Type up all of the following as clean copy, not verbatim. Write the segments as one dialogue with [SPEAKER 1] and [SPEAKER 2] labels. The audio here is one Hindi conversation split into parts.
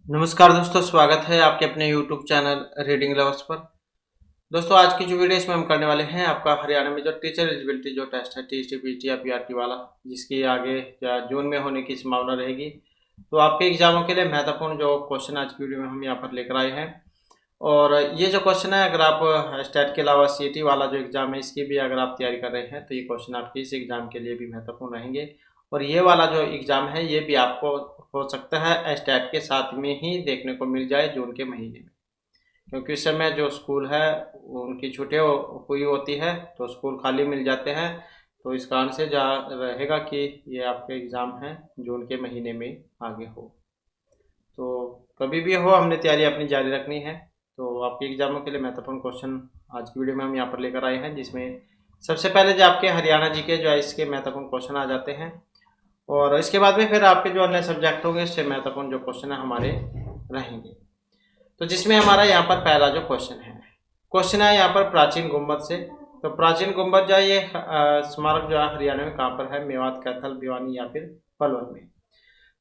[SPEAKER 1] नमस्कार दोस्तों, स्वागत है आपके अपने YouTube चैनल रीडिंग लवर्स पर। दोस्तों, आज की जो वीडियो इसमें हम करने वाले हैं आपका हरियाणा में जो टीचर एलिजिबिलिटी जो टेस्ट है टीएसटी पीटी या पीआरटी वाला, जिसकी आगे या जून में होने की संभावना रहेगी। तो आपके एग्जामों के लिए महत्वपूर्ण जो क्वेश्चन आज की वीडियो में हम यहाँ पर लेकर आए हैं। और ये जो क्वेश्चन है, अगर आप स्टेट के अलावा सीईटी वाला जो एग्जाम है इसकी भी अगर आप तैयारी कर रहे हैं तो ये क्वेश्चन आपके इस एग्जाम के लिए भी महत्वपूर्ण रहेंगे। और ये वाला जो एग्जाम है ये भी आपको हो सकता है स्टेट के साथ में ही देखने को मिल जाए जून के महीने में, क्योंकि इस समय जो स्कूल है उनकी छुट्टियां हुई होती है तो स्कूल खाली मिल जाते हैं। तो इस कारण से जा रहेगा कि ये आपके एग्ज़ाम हैं जून के महीने में आगे हो। तो कभी भी हो, हमने तैयारी अपनी जारी रखनी है। तो आपके एग्जामों के लिए महत्वपूर्ण क्वेश्चन आज की वीडियो में हम यहाँ पर लेकर आए हैं, जिसमें सबसे पहले जो आपके हरियाणा जी के जो है इसके महत्वपूर्ण क्वेश्चन आ जाते हैं। और इसके बाद में फिर आपके जो अन्य सब्जेक्ट होंगे इससे महत्वपूर्ण जो क्वेश्चन है हमारे रहेंगे। तो जिसमें हमारा यहाँ पर पहला जो क्वेश्चन है यहाँ पर प्राचीन गुम्बद से। तो प्राचीन गुम्बद जो है ये स्मारक जो है हरियाणा में कहाँ पर है? मेवात, कैथल, भिवानी या फिर पलवल में।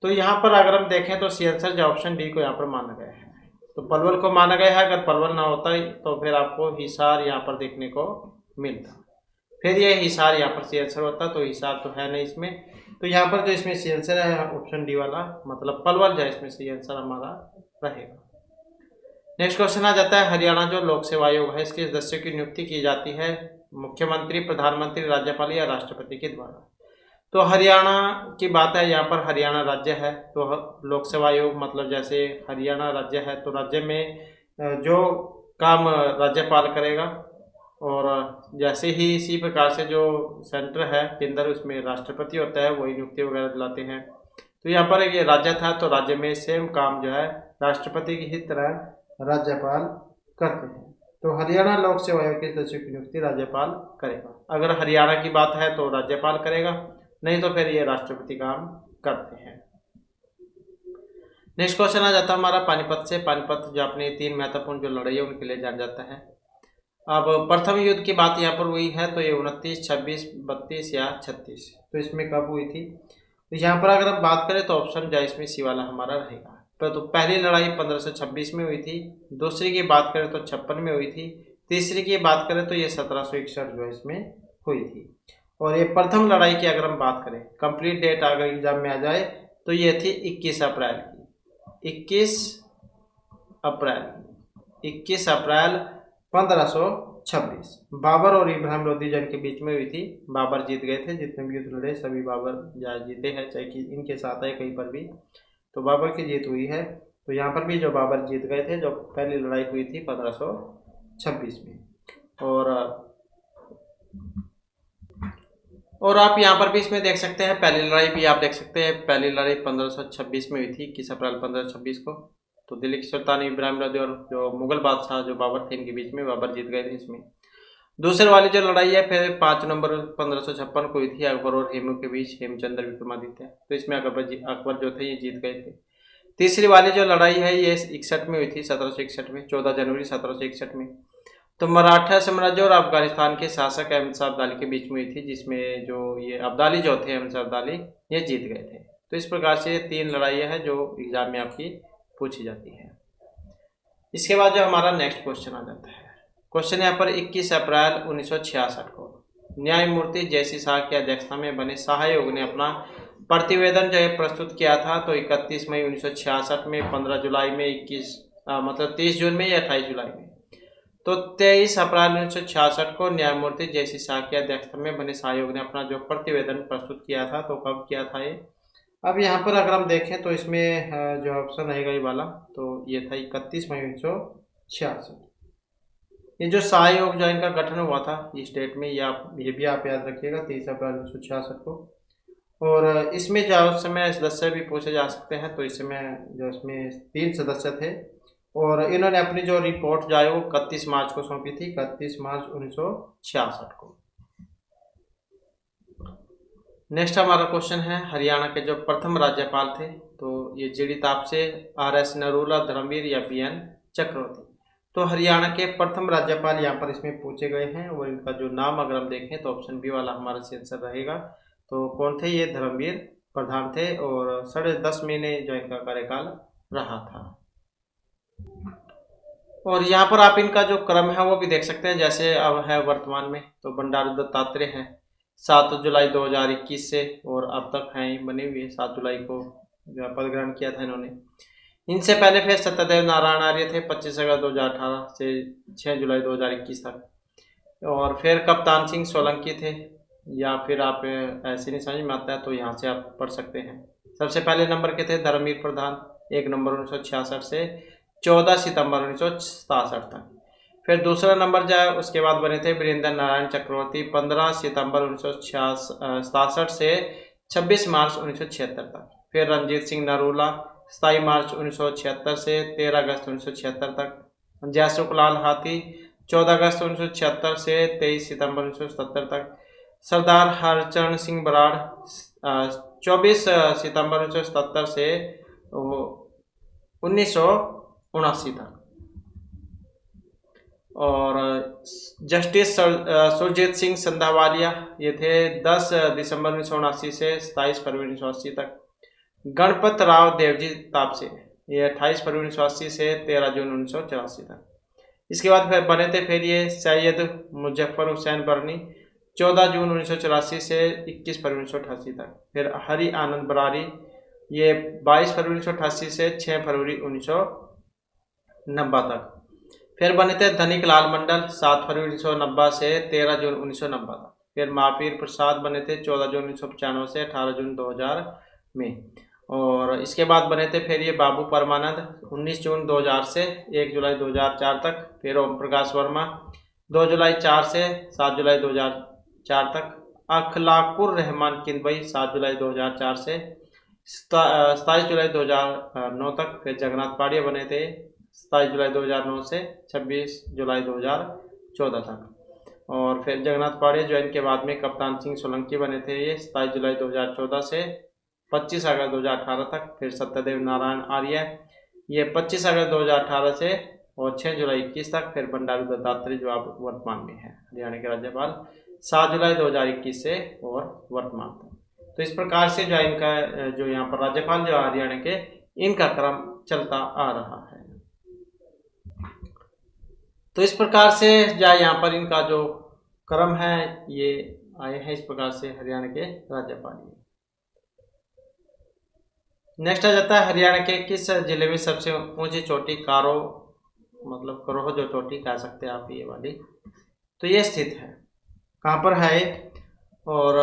[SPEAKER 1] तो यहाँ पर अगर हम देखें तो सी आंसर जो ऑप्शन डी को यहाँ पर माना गया है। तो पलवल को माना गया है। अगर पलवल ना होता तो फिर आपको हिसार यहाँ पर देखने को मिलता। फिर ये हिसार यहाँ पर सी आंसर होता, तो हिसार तो है नहीं इसमें। तो यहाँ पर जो इसमें सी आंसर है ऑप्शन डी वाला, मतलब पलवल जो है इसमें सी आंसर हमारा रहेगा। नेक्स्ट क्वेश्चन आ जाता है हरियाणा जो लोक सेवा आयोग है इसके सदस्यों की नियुक्ति की जाती है मुख्यमंत्री, प्रधानमंत्री, राज्यपाल या राष्ट्रपति के द्वारा। तो हरियाणा की बात है, यहाँ पर हरियाणा राज्य है तो लोक सेवा आयोग मतलब जैसे हरियाणा राज्य है तो राज्य में जो काम राज्यपाल करेगा। और जैसे ही इसी प्रकार से जो सेंटर है केंद्र, उसमें राष्ट्रपति होता है, वही नियुक्ति वगैरह दिलाते हैं। तो यहाँ पर ये राज्य था तो राज्य में सेम काम जो है राष्ट्रपति की ही तरह राज्यपाल करते हैं। तो हरियाणा लोक सेवा आयोग के सदस्यों की नियुक्ति राज्यपाल करेगा। अगर हरियाणा की बात है तो राज्यपाल करेगा, नहीं तो फिर ये राष्ट्रपति काम करते हैं। नेक्स्ट क्वेश्चन आ जाता है हमारा पानीपत से। पानीपत जो अपनी 3 महत्वपूर्ण जो लड़ाई है उनके लिए जाना जाता है। अब प्रथम युद्ध की बात यहाँ पर हुई है तो ये 29, 26, 32 या 36। तो इसमें कब हुई थी? तो यहाँ पर अगर हम बात करें तो ऑप्शन जो इसमें सी वाला हमारा रहेगा। तो पहली लड़ाई 1526 में हुई थी, दूसरी की बात करें तो 56 में हुई थी, तीसरी की बात करें तो ये 1761 जो है इसमें हुई थी। और ये प्रथम लड़ाई की अगर हम बात करें, कंप्लीट डेट अगर एग्जाम में आ जाए तो ये थी 21 अप्रैल की। 21 अप्रैल 1526 बाबर और इब्राहिम लोदी जंग के बीच में हुई थी। बाबर जीत गए थे, जितने भी युद्ध लड़े सभी बाबर जीते हैं, चाहे कि इनके साथ है कहीं पर भी, तो बाबर की जीत हुई है। तो यहाँ पर भी जो बाबर जीत गए थे, जो पहली लड़ाई हुई थी 1526 में। और आप यहाँ पर भी इसमें देख सकते हैं, पहली लड़ाई भी आप देख सकते हैं। पहली लड़ाई 1526 में हुई थी, 21 अप्रैल 1526 को। तो दिल्ली के सुल्तान इब्राहिम लोदी और जो मुगल बादशाह जो बाबर थे इनके बीच में बाबर जीत गए थे इसमें। दूसरी वाली जो लड़ाई है फिर 5 नवंबर 1556 को हुई थी अकबर और हेमू के बीच, हेमचंद्र विक्रमादित्य। तो इसमें अकबर जो थे ये जीत गए थे। तीसरी वाली जो लड़ाई है ये 61 में हुई थी, 1761 में, 14 जनवरी 1761 में। तो मराठा साम्राज्य और अफगानिस्तान के शासक अहमद शाह अब्दाली के बीच में हुई थी, जिसमें जो ये अब्दाली जो थे अहमद शाह अब्दाली ये जीत गए थे। तो इस प्रकार से 3 लड़ाइयाँ हैं जो एग्जाम में आपकी पूछी जाती है। इसके बाद जो हमारा नेक्स्ट क्वेश्चन आ जाता है, क्वेश्चन यहाँ पर 21 अप्रैल 1966 को न्यायमूर्ति जयसी शाह की अध्यक्षता में बने शाह आयोग ने अपना प्रतिवेदन जो है प्रस्तुत किया था। तो 31 मई 1966 में, 15 जुलाई में, 30 जून में या 28 जुलाई में। तो 23 अप्रैल 1966 को न्यायमूर्ति जयसी शाह की अध्यक्षता में बने शाह आयोग ने अपना जो प्रतिवेदन प्रस्तुत किया था। तो कब किया था ये? अब यहाँ पर अगर हम देखें तो इसमें जो ऑप्शन रहेगा ये वाला, तो ये था 31 मई 1966। ये जो शाह आयोग जो इनका गठन हुआ था इस डेट में, ये भी आप याद रखिएगा, 23 अप्रैल 1966 को। और इसमें जो उस समय सदस्य भी पूछे जा सकते हैं, तो इस समय जो इसमें 3 सदस्य थे और इन्होंने अपनी जो रिपोर्ट जो है वो 31 मार्च को सौंपी थी, 31 मार्च 1966 को। नेक्स्ट हमारा क्वेश्चन है हरियाणा के जो प्रथम राज्यपाल थे, तो ये जीडी तापसे, आर.एस. नरूला, धर्मवीर या बी.एन. चक्रवर्ती। तो हरियाणा के प्रथम राज्यपाल यहाँ पर इसमें पूछे गए हैं और इनका जो नाम अगर हम देखें तो ऑप्शन बी वाला हमारा आंसर रहेगा। तो कौन थे ये? धर्मवीर प्रधान थे और 10.5 महीने जो इनका कार्यकाल रहा था। और यहाँ पर आप इनका जो क्रम है वो भी देख सकते हैं, जैसे अब है वर्तमान में तो बंडारू दत्तात्रेय हैं 7 जुलाई 2021 से, और अब तक हैं बने हुए 7 जुलाई को जो पद ग्रहण किया था इन्होंने। इनसे पहले फिर सत्यदेव नारायण आर्य थे 25 अगस्त 2018 से 6 जुलाई 2021 तक। और फिर कप्तान सिंह सोलंकी थे, या फिर आप ऐसे नहीं समझ में आता है तो यहाँ से आप पढ़ सकते हैं। सबसे पहले नंबर के थे धर्मवीर प्रधान, 1 नवंबर 1966 से 14 सितंबर 1967 तक। फिर दूसरा नंबर जो है उसके बाद बने थे वीरेंद्र नारायण चक्रवर्ती, 15 सितंबर 1967 से 26 मार्च 1976 तक। फिर रंजीत सिंह नरूला 27 मार्च 1976 से 13 अगस्त 1976 तक। जयसुख लाल हाथी 14 अगस्त 1976 से 23 सितंबर 1977 तक। सरदार हरचरण सिंह बराड़ 24 सितंबर 1977 से 1979 तक। और जस्टिस सुरजीत सिंह संधावालिया ये थे 10 दिसंबर 1979 से 27 फरवरी 1980 तक। गणपत राव देवजी तापसे ये 28 फरवरी 1980 से 13 जून 1984 तक। इसके बाद फिर बने थे फिर ये सैयद मुजफ्फर हुसैन बरनी 14 जून 1984 से 21 फरवरी 1988 तक। फिर हरि आनंद बरारी ये 22 फरवरी 1988 से 6 फरवरी 1990 तक। फिर बने थे धनिक लाल मंडल 7 फरवरी 1990 से 13 जून 1990 तक। फिर महावीर प्रसाद बने थे 14 जून 1995 से 18 जून 2000 में। और इसके बाद बने थे फिर ये बाबू परमानंद 19 जून 2000 से 1 जुलाई 2004 तक। फिर ओम प्रकाश वर्मा 2 जुलाई 4 से 7 जुलाई 2004 तक। अखलाकुर रहमान किदवई 7 जुलाई 2004 से 27 जुलाई 2009 तक। फिर जगन्नाथ पाड़िया बने थे 27 जुलाई 2009 से 26 जुलाई 2014 तक। और फिर जगन्नाथ पाड़िया जो इनके बाद में कप्तान सिंह सोलंकी बने थे ये 27 जुलाई 2014 से 25 अगस्त 2018 तक। फिर सत्यदेव नारायण आर्य ये 25 अगस्त 2018 से और 6 जुलाई 21 तक। फिर बंडारू दत्तात्रेय जो अब वर्तमान में है हरियाणा के राज्यपाल 7 जुलाई 2021 से और वर्तमान तक। तो इस प्रकार से जो इनका जो यहाँ पर राज्यपाल जो हरियाणा के इनका क्रम चलता आ रहा है। तो इस प्रकार से जो यहाँ पर इनका जो क्रम है ये आए हैं, इस प्रकार से हरियाणा के राज्यपाल। नेक्स्ट आ जाता है हरियाणा के किस जिले में सबसे ऊंची चोटी कारो मतलब करोह जो चोटी कह सकते हैं आप ये वाली, तो ये स्थित है कहाँ पर है और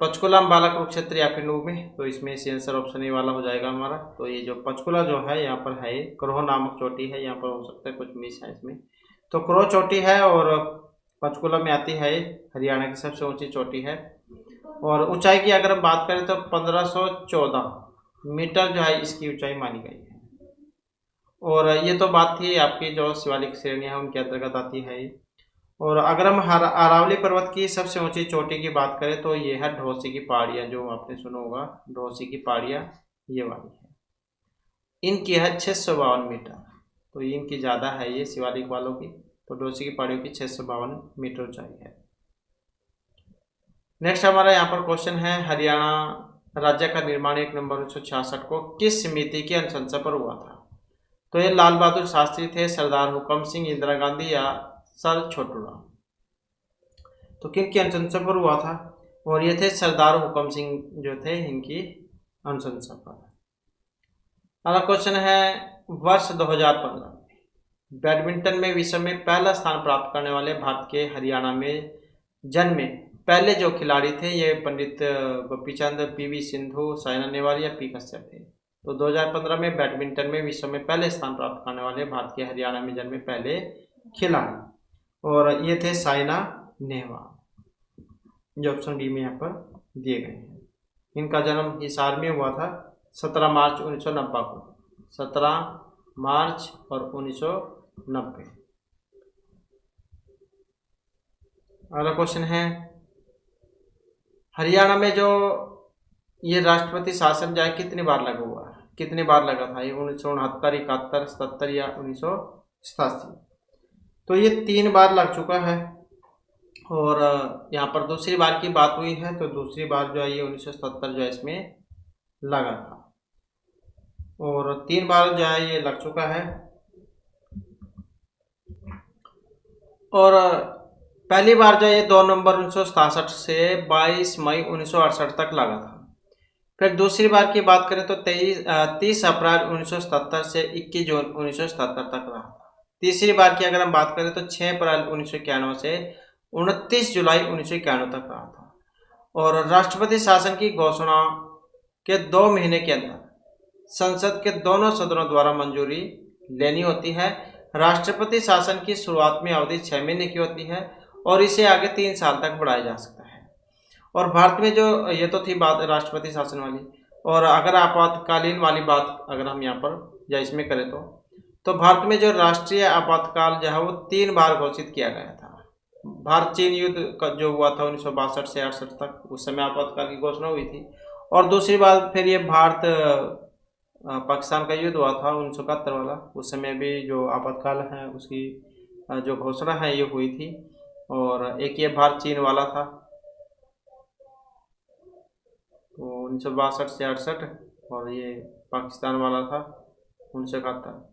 [SPEAKER 1] पंचकुला अम्बाला कुरुक्षेत्र या फिर नूह में। तो इसमें से आंसर ऑप्शन ए वाला हो जाएगा हमारा। तो ये जो पंचकुला जो है यहाँ पर है करोह नामक चोटी है, यहाँ पर हो सकता है कुछ मिस है इसमें, तो करोह चोटी है और पंचकुला में आती है, हरियाणा की सबसे ऊंची चोटी है। और ऊंचाई की अगर हम बात करें तो 1514 मीटर जो है इसकी ऊंचाई मानी गई है। और ये तो बात थी आपकी जो शिवालिक श्रेणियाँ हैं उनके अंतर्गत आती है। और अगर हम अरावली पर्वत की सबसे ऊंची चोटी की बात करें तो ये है ढोसी की पहाड़ियाँ, जो आपने सुना होगा ढोसी की पहाड़ियाँ ये वाली है, इनकी है 652 मीटर। तो इनकी ज़्यादा है ये शिवालिक वालों की, तो ढोसी की पहाड़ियों की 652 मीटर ऊंचाई है। नेक्स्ट हमारा यहाँ पर क्वेश्चन है हरियाणा राज्य का निर्माण 1 नवंबर 1966 को किस समिति की अनुशंसा पर हुआ था। तो ये लाल बहादुर शास्त्री थे, सरदार हुकम सिंह, इंदिरा गांधी या सर छोटूराम। तो किन की अनुशंसा पर हुआ था, और ये थे सरदार हुकम सिंह जो थे इनकी अनुशंसा पर। अगला क्वेश्चन है वर्ष 2015 बैडमिंटन में विश्व में पहला स्थान प्राप्त करने वाले भारत के हरियाणा में जन्मे पहले जो खिलाड़ी थे ये पंडित गोपीचंद, पीवी सिंधु, साइना नेहवाल या पी कश्यप थे। तो 2015 में बैडमिंटन में विश्व में पहले स्थान प्राप्त करने वाले भारत के हरियाणा में जन्मे पहले खिलाड़ी, और ये थे साइना नेहवाल, जो ऑप्शन बी में यहाँ पर दिए गए हैं। इनका जन्म हिसार में हुआ था 17 मार्च 1990 को, 17 मार्च और 1990। अगला क्वेश्चन है हरियाणा में जो ये राष्ट्रपति शासन जो है कितनी बार लागू हुआ है, कितनी बार लगा था ये 1969, 71, 77 या 1987। तो ये 3 बार लग चुका है। और यहाँ पर दूसरी बार की बात हुई है, तो दूसरी बार जो है ये 1977 जो है इसमें लगा था। और 3 बार जो है ये लग चुका है। और पहली बार जो है 2 नवंबर 1967 से 22 मई 1968 तक लगा था। फिर दूसरी बार की बात करें तो 30 अप्रैल 1977 से 21 जून 1977 तक रहा था। तीसरी बार की अगर हम बात करें तो 6 अप्रैल 1991 से 29 जुलाई 1991 तक रहा था। और राष्ट्रपति शासन की घोषणा के 2 महीने के अंदर संसद के दोनों सदनों द्वारा मंजूरी लेनी होती है। राष्ट्रपति शासन की शुरुआत में अवधि 6 महीने की होती है और इसे आगे 3 साल तक बढ़ाया जा सकता है। और भारत में जो ये तो थी बात राष्ट्रपति शासन वाली। और अगर आपातकालीन वाली बात अगर हम यहाँ पर या इसमें करें तो भारत में जो राष्ट्रीय आपातकाल जो है वो 3 बार घोषित किया गया था। भारत चीन युद्ध का जो हुआ था 1962 से 68 तक, उस समय आपातकाल की घोषणा हुई थी। और दूसरी बार फिर ये भारत पाकिस्तान का युद्ध हुआ था 1971 वाला, उस समय भी जो आपातकाल है उसकी जो घोषणा है ये हुई थी। और एक ये भारत चीन वाला था तो 1962 से 68, और ये पाकिस्तान वाला था 1971।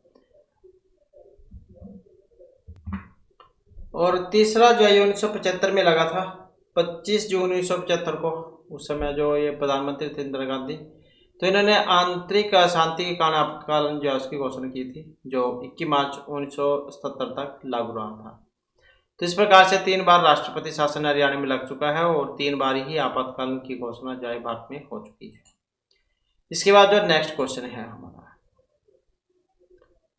[SPEAKER 1] और तीसरा जो है 1975 में लगा था 25 जून 1975 को। उस समय जो ये प्रधानमंत्री थे इंदिरा गांधी, तो इन्होंने आंतरिक अशांति के कारण आपातकाल जो है उसकी घोषणा की थी, जो 21 मार्च 1977 तक लागू रहा था। तो इस प्रकार से 3 बार राष्ट्रपति शासन हरियाणा में लग चुका है और 3 बार ही आपातकाल की घोषणा जो है भारत में हो चुकी है। इसके बाद जो नेक्स्ट क्वेश्चन है हमारा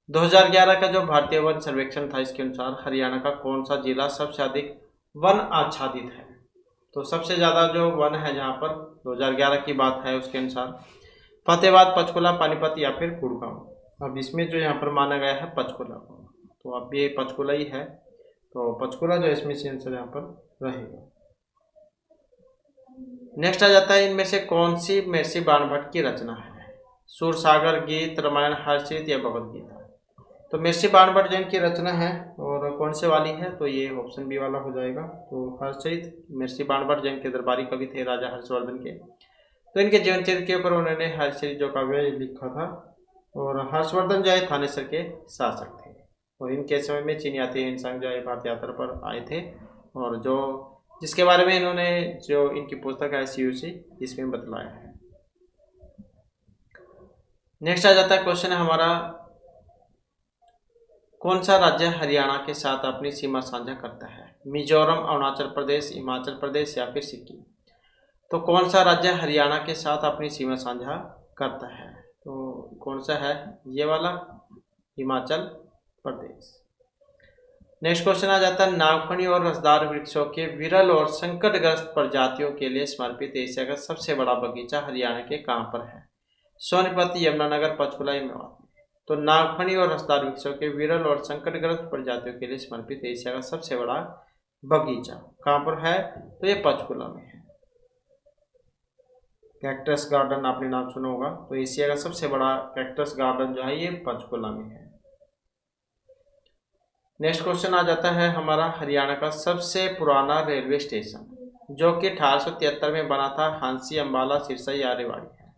[SPEAKER 1] 2011 का जो भारतीय वन सर्वेक्षण था, इसके अनुसार हरियाणा का कौन सा जिला सबसे अधिक वन आच्छादित है। तो सबसे ज़्यादा जो वन है जहाँ पर 2011 की बात है उसके अनुसार फतेहाबाद, पंचकुला, पानीपत या फिर गुड़गांव। अब इसमें जो यहाँ पर माना गया है पंचकुला को, तो अब ये पंचकुला ही है, तो पंचकुला जो इसमें से आंसर यहाँ पर रहेगा। नेक्स्ट आ जाता है इनमें से कौन सी महर्षि बाणभट्ट की रचना है। सूरसागर, गीत, रामायण, हर्षचरित या भगवद गीता। तो महर्षि बाणभट्ट जैन की रचना है और कौन से वाली है, तो ये ऑप्शन बी वाला हो जाएगा। तो हर्षचरित महर्षि बाणभट्ट जैन के दरबारी कवि थे राजा हर्षवर्धन के, तो इनके जीवन चरित्र के ऊपर उन्होंने हर्षचरित जो काव्य लिखा था। और हर्षवर्धन जो है थानेसर के शासक थे और इनके समय में चीन यात्री हिंसांग जो है भारत यात्रा पर आए थे, और जो जिसके बारे में इन्होंने जो इनकी पुस्तक है CUC इसमें बतलाया है। नेक्स्ट आ जाता है क्वेश्चन है हमारा कौन सा राज्य हरियाणा के साथ अपनी सीमा साझा करता है। मिजोरम, अरुणाचल प्रदेश, हिमाचल प्रदेश या फिर सिक्किम। तो कौन सा राज्य हरियाणा के साथ अपनी सीमा साझा करता है, तो कौन सा है, ये वाला हिमाचल प्रदेश। नेक्स्ट क्वेश्चन आ जाता है नागफनी और रसदार वृक्षों के विरल और संकटग्रस्त प्रजातियों के लिए समर्पित एशिया का सबसे बड़ा बगीचा हरियाणा के कहाँ पर है। सोनीपत, यमुनानगर, पंचकुला या मेवात। तो नागफनी और रसदार वृक्षों के विरल और संकटग्रस्त प्रजातियों के लिए समर्पित एशिया का सबसे बड़ा बगीचा कहाँ पर है, तो ये पंचकुला में है। कैक्टस गार्डन आपने नाम सुना होगा, तो एशिया का सबसे बड़ा कैक्टस गार्डन जो है ये पंचकुला में है। नेक्स्ट क्वेश्चन आ जाता है हमारा हरियाणा का सबसे पुराना रेलवे स्टेशन जो कि 1873 में बना था, हांसी, अंबाला, सिरसा या रेवाड़ी है।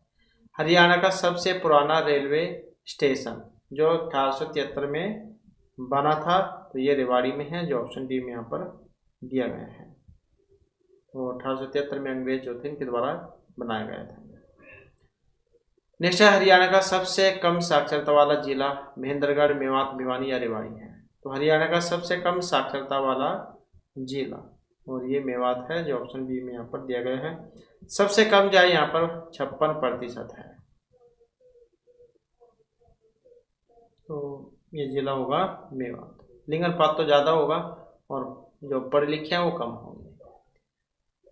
[SPEAKER 1] हरियाणा का सबसे पुराना रेलवे स्टेशन जो 1873 में बना था, तो ये रेवाड़ी में है, जो ऑप्शन डी में यहाँ पर दिया गया है। तो 1873 में अंग्रेज जो थे इनके द्वारा बनाया गया था। नेक्स्ट है हरियाणा का सबसे कम साक्षरता वाला जिला महेंद्रगढ़, मेवात, भिवानी या रेवाड़ी है। तो हरियाणा का सबसे कम साक्षरता वाला जिला और ये मेवात है, जो ऑप्शन बी में यहाँ पर दिया गया है। सबसे कम जो है यहाँ पर 56% है, तो ये जिला होगा मेवात। लिंग अनुपात तो ज़्यादा होगा और जो पढ़े लिखे हैं वो कम होंगे।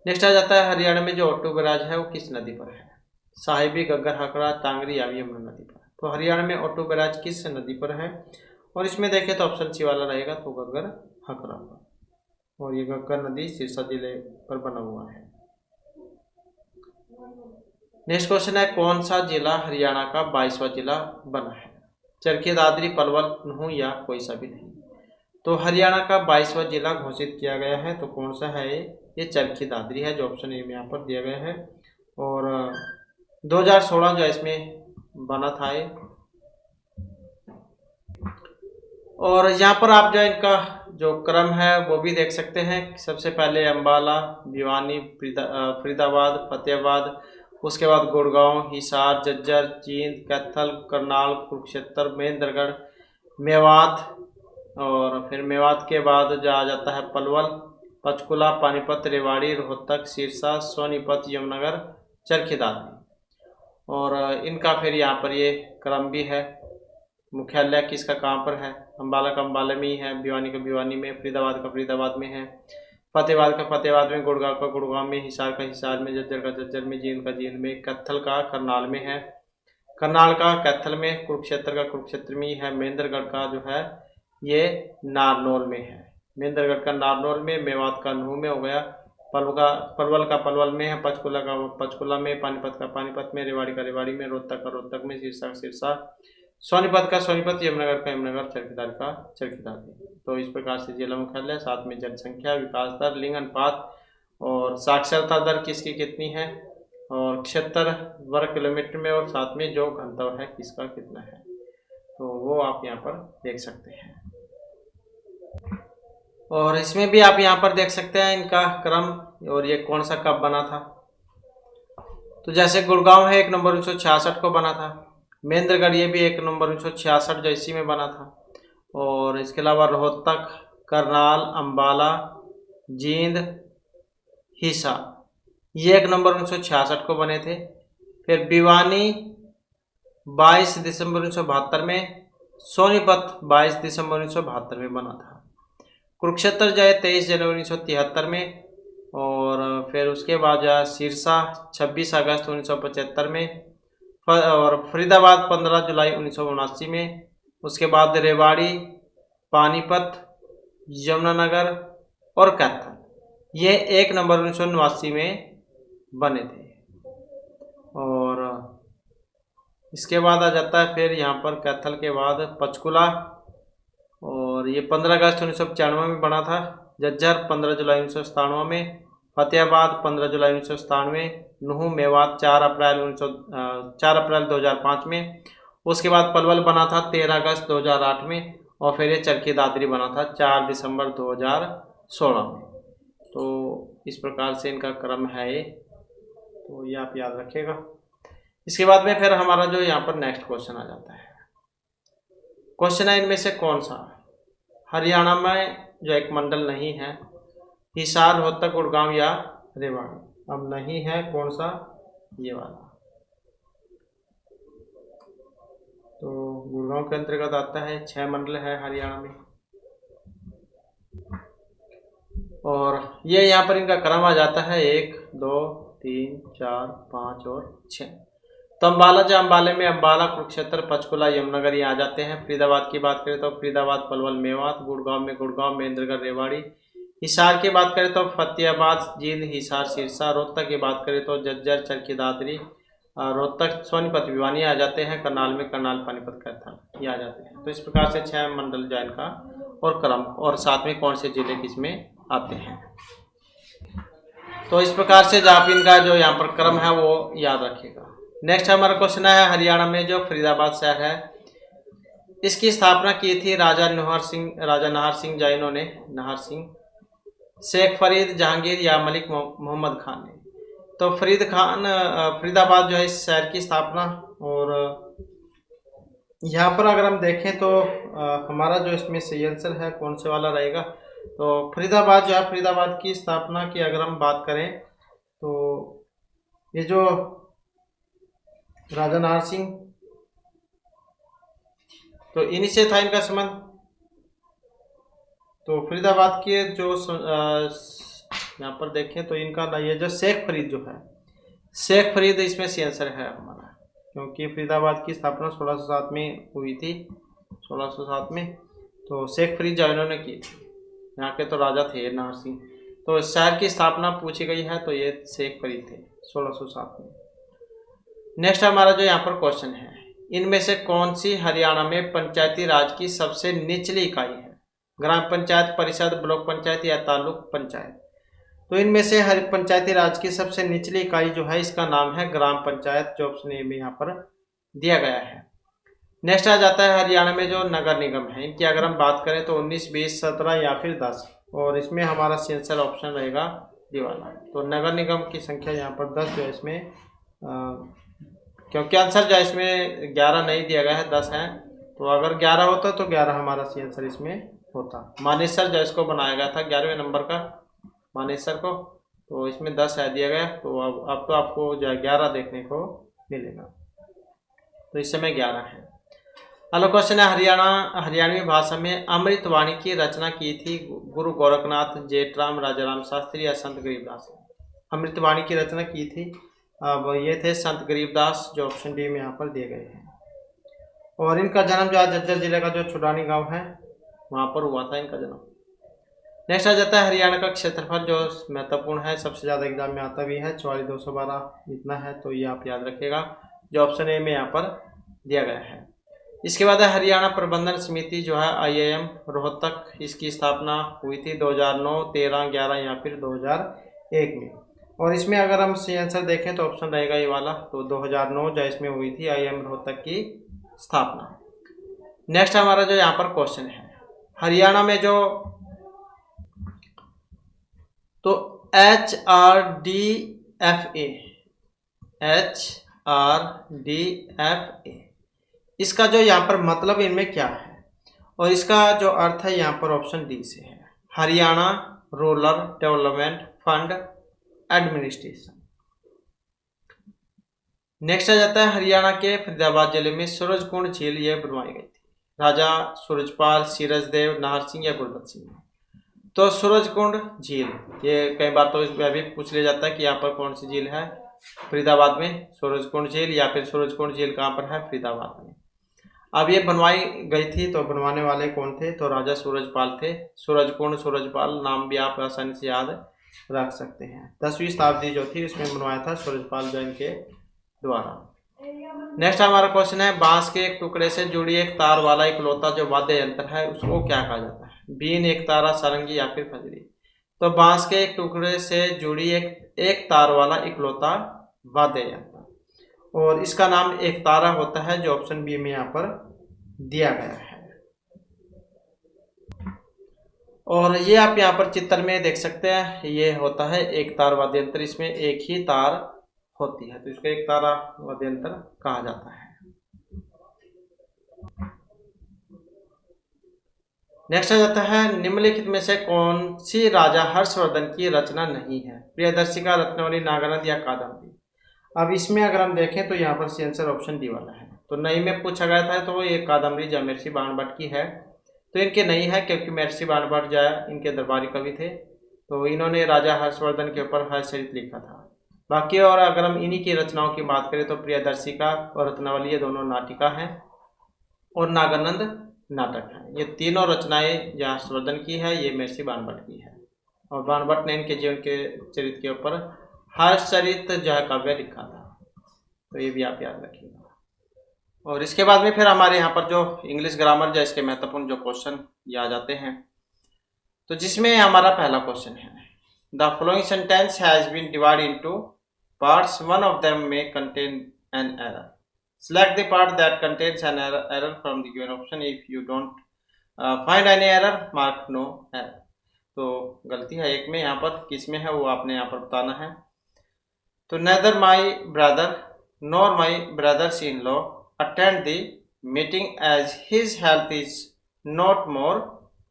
[SPEAKER 1] नेक्स्ट आ जाता है हरियाणा में जो ऑटो बैराज है वो किस नदी पर है। साहिबी, घग्गर, हकड़ा, टांगरी या यमुना नदी पर। तो हरियाणा में ऑटो बैराज किस नदी पर है, और इसमें देखें तो ऑप्शन सी वाला रहेगा, तो घग्गर हकड़ा पर, और ये घग्गर नदी सिरसा जिले पर बना हुआ है। नेक्स्ट क्वेश्चन है कौन सा जिला हरियाणा का 22वां जिला बना है। चरखी दादरी, पलवल, नूंह या कोई सा भी नहीं। तो हरियाणा का 22वां जिला घोषित किया गया है, तो कौन सा है ये चरखी दादरी है, जो ऑप्शन ए में यहाँ पर दिया गया है। और 2016 जो इसमें बना था ये, और यहाँ पर आप जो इनका जो क्रम है वो भी देख सकते हैं। सबसे पहले अम्बाला, भिवानी, फरीदाबाद, फतेहाबाद, उसके बाद गुड़गांव, हिसार, झज्जर, जींद, कैथल, करनाल, कुरुक्षेत्र, महेंद्रगढ़, मेवात, और फिर मेवात के बाद जो आ जाता है पलवल, पंचकुला, पानीपत, रेवाड़ी, रोहतक, सिरसा, सोनीपत, यमुनानगर, चरखी दादरी। और इनका फिर यहाँ पर ये क्रम भी है। मुख्यालय किसका कहाँ पर है? अम्बाला का अम्बाला में ही है, भिवानी का भिवानी में, फरीदाबाद का फरीदाबाद में है, फतेहाबाद का फतेहाबाद में, गुड़गांव का गुड़गांव में, हिसार का हिसार में, झज्जर का झज्जर में, जींद का जींद में, कैथल का करनाल में है, करनाल का कैथल में, कुरुक्षेत्र का कुरुक्षेत्र में है, महेंद्रगढ़ का जो है ये नारनौल में है, महेंद्रगढ़ का नारनौल में, मेवात का नूह में हो गया, पलवल का पलवल में है, पंचकुला का पंचकुला में, पानीपत का पानीपत में, रेवाड़ी का रेवाड़ी में, रोहतक का रोहतक में, सिरसा का सिरसा, सोनीपत का सोनीपत, यमुनानगर का यमुनानगर, चरखीदार का चरखीदार। तो इस प्रकार से जिला मुख्यालय, साथ में जनसंख्या, विकास दर, लिंग अनुपात और साक्षरता दर किसकी कितनी है, और क्षेत्र वर्ग किलोमीटर में, और साथ में जो घनत्व है किसका कितना है, तो वो आप यहाँ पर देख सकते हैं। और इसमें भी आप यहाँ पर देख सकते हैं इनका क्रम, और ये कौन सा कब बना था। तो जैसे गुड़गांव है 1 नवंबर 1966 को बना था, महेंद्रगढ़ ये भी 1 नवंबर 1966 जो इसी में बना था, और इसके अलावा रोहतक, करनाल, अम्बाला, जींद, हिसा ये 1 नवंबर 1966 को बने थे। फिर भिवानी 22 दिसंबर 1972 में, सोनीपत 22 दिसंबर 1972 में बना था, कुरुक्षेत्र जो है 23 जनवरी 1973 में, और फिर उसके बाद जो है सिरसा 26 अगस्त 1975 में, और फरीदाबाद 15 जुलाई 1979 में, उसके बाद रेवाड़ी, पानीपत, यमुनानगर और कैथल ये 1 नवंबर 1989 में बने थे। और इसके बाद आ जाता है फिर यहाँ पर कैथल के बाद पंचकुला, और ये 15 अगस्त 1995 में बना था, झज्जर 15 जुलाई 1997 में, फतेहाबाद 15 जुलाई 1997, नूह मेवात 4 अप्रैल 2005 में, उसके बाद पलवल बना था 13 अगस्त 2008 में, और फिर ये चरखी दादरी बना था 4 दिसंबर 2016 में। तो इस प्रकार से इनका क्रम है ये, तो ये आप याद रखिएगा। इसके बाद में फिर हमारा जो यहाँ पर नेक्स्ट क्वेश्चन आ जाता है। क्वेश्चन है इनमें से कौन सा हरियाणा में जो एक मंडल नहीं है, हिसार, रोहतक, गुड़गांव या रेवाड़ी। अब नहीं है कौन सा, ये वाला। तो गुड़गांव के अंतर्गत आता है, 6 मंडल है हरियाणा में, और ये यहाँ पर इनका क्रम आ जाता है 1 2 3 4 5 और 6। तो अम्बाला जो अम्बाले में अम्बाला, कुरुक्षेत्र, पंचकुला, यमुनानगर ये आ जाते हैं। फरीदाबाद की बात करें तो फरीदाबाद, पलवल, मेवात, गुड़गांव में गुड़गांव, महेंद्रगढ़, रेवाड़ी। हिसार की बात करें तो फतेहाबाद, जींद, हिसार, सिरसा। रोहतक की बात करें तो झज्जर, चरखी दादरी, रोहतक, सोनीपत, भिवानी आ जाते हैं। करनाल में करनाल, पानीपत, कैथल ये आ जाते हैं। तो इस प्रकार से 6 मंडल जो इनका और क्रम, और साथ में कौन से जिले किसमें आते हैं। तो इस प्रकार से जो आप इनका जो यहाँ पर क्रम है वो याद रखिएगा। नेक्स्ट हमारा क्वेश्चन है, हरियाणा में जो फरीदाबाद शहर है इसकी स्थापना की थी राजा नाहर सिंह जैनों ने, नाहर सिंह, शेख फरीद, जहांगीर या मलिक मोहम्मद खान ने। तो फरीदाबाद जो है इस शहर की स्थापना, और यहाँ पर अगर हम देखें तो हमारा जो इसमें सही आंसर है कौन से वाला रहेगा। तो फरीदाबाद जो है, फरीदाबाद की स्थापना की अगर हम बात करें तो ये जो राजा नाहर सिंह, तो इन्हीं से था इनका संबंध। तो फरीदाबाद के जो यहाँ पर देखें तो इनका ये जो शेख फरीद जो है, शेख फरीद इसमें सी आंसर है हमारा, क्योंकि फरीदाबाद की स्थापना 1607 में हुई थी, 1607 में। तो शेख फरीद जो इन्होंने की थी, यहाँ के तो राजा थे नाहर सिंह। तो शहर की स्थापना पूछी गई है तो ये शेख फरीद थे 1607 में। नेक्स्ट हमारा जो यहाँ पर क्वेश्चन है, इनमें से कौन सी हरियाणा में पंचायती राज की सबसे निचली इकाई है। ग्राम पंचायत, परिषद, ब्लॉक पंचायत या तालुक पंचायत। तो इनमें से हर पंचायती राज की सबसे निचली इकाई जो है इसका नाम है ग्राम पंचायत, जो ऑप्शन ए में यहाँ पर दिया गया है। नेक्स्ट आ जाता है हरियाणा में जो नगर निगम है, इनकी अगर हम बात करें तो 19, 20, 17 या फिर 10, और इसमें हमारा आंसर ऑप्शन रहेगा डी वाला। तो नगर निगम की संख्या यहाँ पर 10 जो है इसमें, क्योंकि आंसर जो है इसमें 11 नहीं दिया गया है, 10 है, तो अगर 11 होता तो 11 हमारा सी आंसर इसमें होता। मानेसर जो इसको बनाया गया था 11वें नंबर का, मानेसर को, तो इसमें 10 है दिया गया, तो अब तो आपको जो है 11 देखने को मिलेगा, तो इस समय 11 है। अगला क्वेश्चन है, हरियाणवी भाषा में अमृतवाणी की रचना की थी गुरु गोरखनाथ, जेठराम, राजाराम शास्त्री या संत गरीबदास। अमृतवाणी की रचना की थी, अब ये थे संत गरीबदास, जो ऑप्शन डी में यहाँ पर दिए गए हैं। और इनका जन्म जो है झज्जर जिले का जो छुडानी गांव है वहाँ पर हुआ था इनका जन्म। नेक्स्ट आ जाता है हरियाणा का क्षेत्रफल, जो महत्वपूर्ण है, सबसे ज़्यादा एग्जाम में आता भी है, 44,212 इतना है, तो ये आप याद रखिएगा, जो ऑप्शन ए में यहाँ पर दिया गया है। इसके बाद है हरियाणा प्रबंधन समिति जो है IIM रोहतक, इसकी स्थापना हुई थी 2009, 13, 11 या फिर 2001 में। और इसमें अगर हम सी आंसर देखें तो ऑप्शन रहेगा ये वाला, तो 2009 जो इसमें हुई थी IIM रोहतक की स्थापना। नेक्स्ट हमारा जो यहाँ पर क्वेश्चन है, हरियाणा में जो तो HRDFA इसका जो यहाँ पर मतलब इनमें क्या है, और इसका जो अर्थ है यहाँ पर ऑप्शन डी से है, Haryana rural development fund administration. Next आ जाता है हरियाणा के फरीदाबाद जिले में सूरजकुंड झील ये बनवाई गई थी, राजा सूरजपाल, सीरजदेव, नाहर सिंह या गुरबत सिंह। तो सूरजकुंड झील, ये कई बार तो इसमें भी पूछ लिया जाता है कि यहाँ पर कौन सी झील है, फरीदाबाद में सूरजकुंड झील, या फिर सूरजकुंड झील कहाँ पर है, फरीदाबाद में। अब ये बनवाई गई थी, तो बनवाने वाले कौन थे, तो राजा सूरजपाल थे। सूरजकुंड, सूरजपाल नाम भी आप आसानी से याद रख सकते हैं। 10वीं शताब्दी जो थी उसमें बनवाया था सूरजपाल जैन के द्वारा। नेक्स्ट हमारा क्वेश्चन है, बांस के एक टुकड़े से जुड़ी एक तार वाला इकलौता जो वाद्य यंत्र है उसको क्या कहा जाता है, बीन, एक तारा, सारंगी या फिर खजरी। तो बांस के एक टुकड़े से जुड़ी एक तार वाला इकलौता वाद्य यंत्र, और इसका नाम एक तारा होता है, जो ऑप्शन बी में यहाँ पर दिया गया है। और ये आप यहाँ पर चित्र में देख सकते हैं, ये होता है एक तार वाद्य यंत्र, इसमें एक ही तार होती है, तो इसको एक तारा वाद्य यंत्र कहा जाता है। नेक्स्ट आ जाता है, निम्नलिखित में से कौन सी राजा हर्षवर्धन की रचना नहीं है, प्रियदर्शिका, रत्नावली, नागानंद या कादम्बरी। अब इसमें अगर हम देखें तो यहाँ पर सी आंसर ऑप्शन डी वाला है। तो नहीं में पूछा गया था, तो ये कादम्बरी जो महर्षि बाणभट्ट की है, तो इनके नहीं है, क्योंकि महर्षि बाणभट्ट जो है इनके दरबारी कवि थे, तो इन्होंने राजा हर्षवर्धन के ऊपर हर्षचरित लिखा था। बाकी और अगर हम इन्हीं की रचनाओं की बात करें तो प्रियदर्शिका और रत्नावली ये दोनों नाटिका हैं, और नागानंद नाटक है। ये तीनों रचनाएं जो हर्षवर्धन की है ये महर्षि बाणभट्ट की है, और बाणभट्ट ने इनके जीवन के चरित्र के ऊपर हर्षचरित जो है काव्य लिखा था, तो ये भी आप याद रखिएगा। और इसके बाद में फिर हमारे यहाँ पर जो इंग्लिश ग्रामर जो इसके महत्वपूर्ण जो क्वेश्चन ये आ जाते हैं, तो जिसमें हमारा पहला क्वेश्चन है, the following sentence has been divided into parts, one of them may contain an error, select the part that contains an error from the given option, if you don't find any error mark no error। तो गलती है एक में, यहाँ पर किस में है वो आपने यहाँ पर बताना है। तो neither my brother nor my brothers-in-law attend the meeting as his health is not more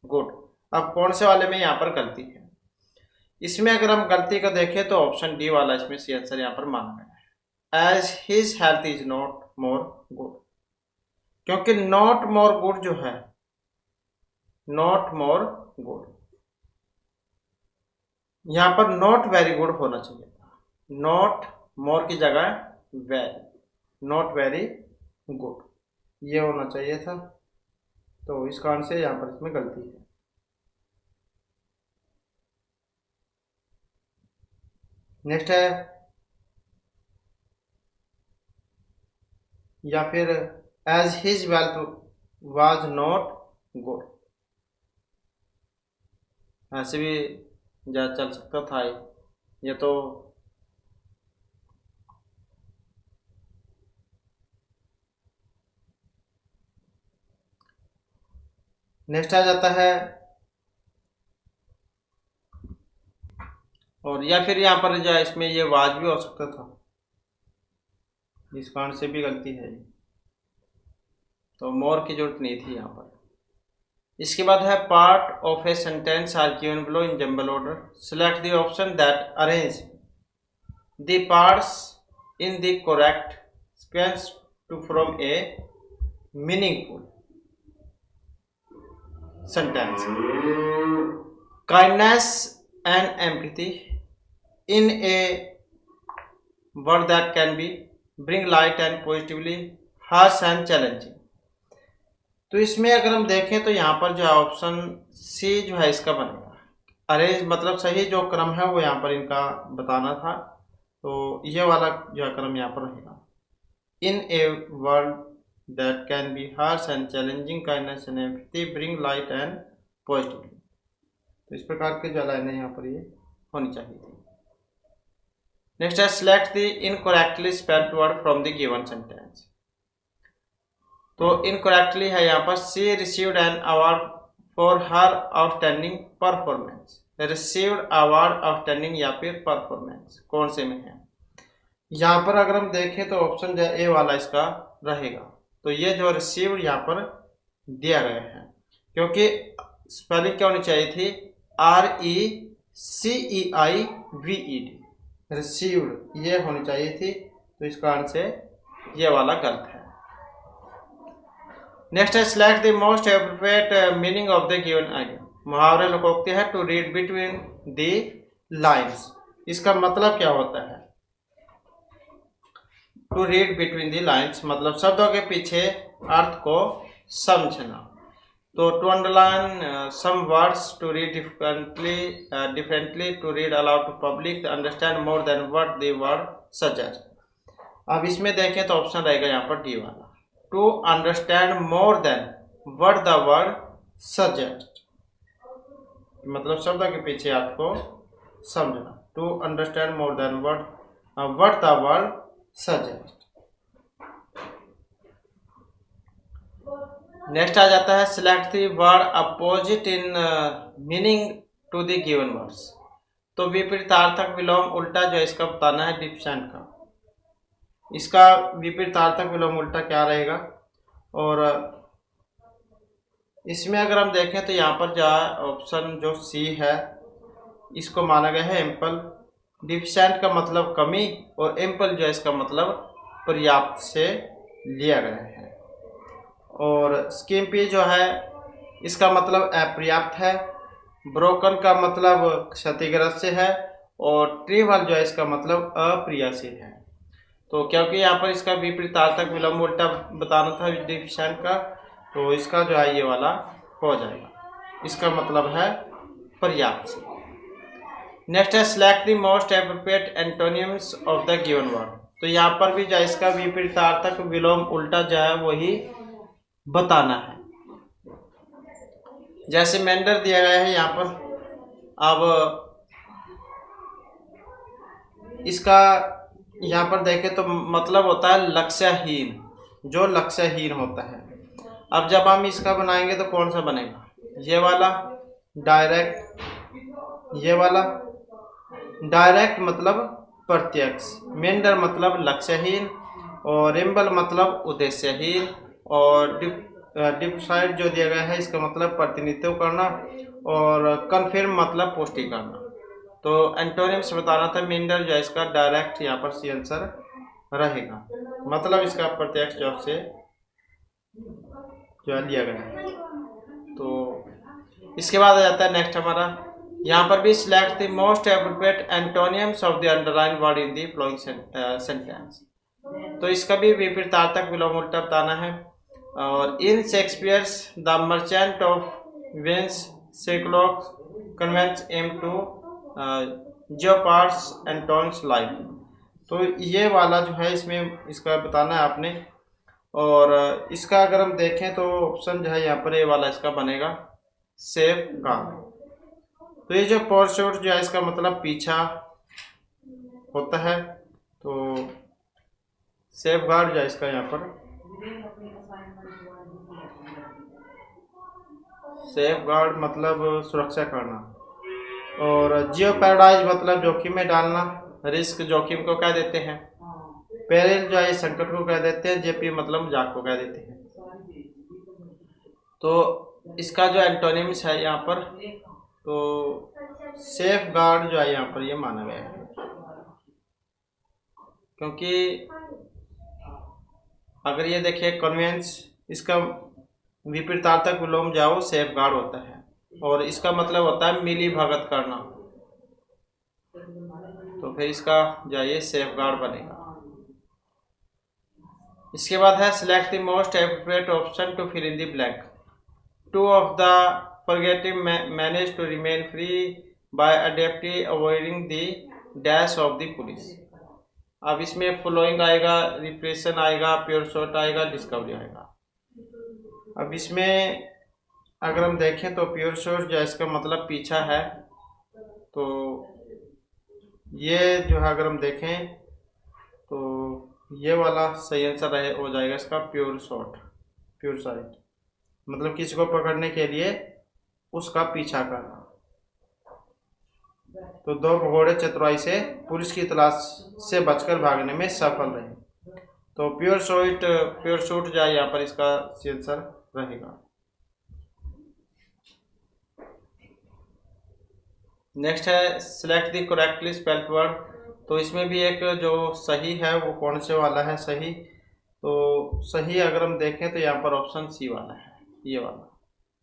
[SPEAKER 1] good। अब कौन से वाले में यहाँ पर गलती है, इसमें अगर हम गलती को देखें तो ऑप्शन डी वाला इसमें सी आंसर यहाँ पर माना गया है, as his health is not more good, क्योंकि not more good जो है, not more good, यहाँ पर not very good होना चाहिए था, not more की जगह very, not very good ये होना चाहिए था, तो इस कारण से यहाँ पर इसमें गलती है। नेक्स्ट है, या फिर as his wealth was not good, ऐसे भी चल सकता था ये तो नेक्स्ट आ जाता है, और या फिर यहाँ पर जो है इसमें ये वाज भी हो सकता था, इस कारण से भी गलती है, तो मोर की जरूरत नहीं थी यहाँ पर। इसके बाद है part of a sentence are given below in jumble order, select the option that arrange the parts in the correct sequence to from a meaningful sentence. Kindness and empathy in a word that can be bring light and positively harsh and challenging। तो इसमें अगर हम देखें तो यहाँ पर जो है ऑप्शन सी जो है इसका बनेगा। अरेंज मतलब सही जो क्रम है वो यहाँ पर इनका बताना था, तो ये वाला जो है क्रम यहाँ पर रहेगा। In a world that can be harsh and challenging kindness and empathy bring light and positively. तो इस प्रकार के जो लाइनें यहाँ पर ये होनी चाहिए थी। नेक्स्ट है select the incorrectly spelled word from the given sentence. तो इनकरेक्टली है यहाँ पर she received an award for her outstanding performance. Received award outstanding या फिर परफॉर्मेंस कौन से में है? यहाँ पर अगर हम देखें तो ऑप्शन जो ए वाला इसका रहेगा। तो ये जो रिसीव्ड यहाँ पर दिया गया है, क्योंकि स्पेलिंग क्या होनी चाहिए थी, RECEIVED, रिसीव्ड ये होनी चाहिए थी, तो इस कारण से ये वाला गलत है। नेक्स्ट है select the most appropriate meaning of the given idea. मुहावरे लोकोक्ति है to read between the lines. इसका मतलब क्या होता है? To read between the lines मतलब शब्दों के पीछे अर्थ को समझना। तो to underline some words, to read differently, to read aloud to public, understand more than what the word suggest. अब इसमें देखें तो ऑप्शन रहेगा यहाँ पर डी वाला, to understand more than what the word suggest, मतलब शब्द के पीछे अर्थ को समझना। To understand more than what the word suggest. Next आ जाता है select the word opposite in meaning to the given words. तो विपरीतार्थक विलोम उल्टा जो इसका बताना है डिफिशेंट का। इसका विपरीतार्थक विलोम उल्टा क्या रहेगा? और इसमें अगर हम देखें तो यहाँ पर जो ऑप्शन जो सी है इसको माना गया है एम्पल। डिफिशेंट का मतलब कमी और एम्पल जो है इसका मतलब पर्याप्त से लिया गया है। और स्किम्पी जो है इसका मतलब अपर्याप्त है। ब्रोकन का मतलब क्षतिग्रस्त से है, और ट्रिवल जो है इसका मतलब अप्रिय से है। तो क्योंकि यहाँ पर इसका विपरीतार्थक विलोम उल्टा बताना था डिफिशेंट का, तो इसका जो है ये वाला हो जाएगा। इसका मतलब है पर्याप्त से। नेक्स्ट है select the most appropriate antonyms of the given word. तो यहाँ पर भी जो इसका विपरीतार्थक विलोम उल्टा जो है वही बताना है। जैसे मेंडर दिया गया है यहाँ पर, अब इसका यहाँ पर देखें तो मतलब होता है लक्ष्यहीन, जो लक्ष्यहीन होता है। अब जब हम इसका बनाएंगे तो कौन सा बनेगा? ये वाला डायरेक्ट, ये वाला डायरेक्ट मतलब प्रत्यक्ष, मेंडर मतलब लक्ष्यहीन, और रिम्बल मतलब उद्देश्यहीन, और डिसाइड जो दिया गया है इसका मतलब प्रतिनिधित्व करना, और कन्फर्म मतलब पुष्टि करना। तो एंटोनिम्स बताना था मेंडर जो है इसका डायरेक्ट यहाँ पर सी आंसर रहेगा, मतलब इसका प्रत्यक्ष जॉब से जो है लिया गया है। तो इसके बाद आ जाता है नेक्स्ट हमारा, यहाँ पर भी select the most appropriate antonyms of the underline word in the following sentence. तो इसका भी विपरीतार्थक विलोम उल्टा बताना है। और in Shakespeare's the merchant of Venice Shakespeare conveys am to jeopardize Antonio's life. तो ये वाला जो है इसमें इसका बताना है आपने। और इसका अगर हम देखें तो ऑप्शन जो है यहाँ पर ये वाला इसका बनेगा सेफ गार्ड। तो ये जो परशूट जो है इसका मतलब पीछा होता है, तो सेफ गार्ड जो है इसका यहाँ पर सेफ गार्ड मतलब सुरक्षा करना, और जियो पैराडाइज मतलब जोखिम में डालना, रिस्क जोखिम को कह देते हैं, पेरिल जो है संकट को कह देते हैं, जेपी मतलब मजाक को कह देते हैं। तो इसका जो एंटोनिम्स है यहाँ पर, तो सेफ गार्ड जो है यहाँ पर ये माना गया है, क्योंकि अगर ये देखिए कन्वेंस, इसका विपरीतार्थक विलोम जाओ सेफ गार्ड होता है, और इसका मतलब होता है मिली भगत करना, तो फिर इसका जो है सेफ गार्ड बनेगा। इसके बाद है select the most appropriate option to fill in the blank. Two of the fugitive manage to remain free by adaptive avoiding the dash of the police. अब इसमें फॉलोइंग आएगा, रिप्रेशन आएगा, प्योर शॉट आएगा, डिस्कवरी आएगा। अब इसमें अगर हम देखें तो प्योर शॉट जो है इसका मतलब पीछा है, तो ये जो है अगर हम देखें तो ये वाला सही आंसर रहे हो जाएगा इसका प्योर शॉट, प्योर साइट मतलब किसी को पकड़ने के लिए उसका पीछा करना। तो दो भगोड़े चतुराई से पुलिस की तलाश से बचकर भागने में सफल रहे, तो प्योर शॉट जो है यहाँ पर इसका आंसर रहेगा। नेक्स्ट है select the correctly spelled word. तो इसमें भी एक जो सही है वो कौन से वाला है सही, तो सही अगर हम देखें तो यहाँ पर ऑप्शन सी वाला है, ये वाला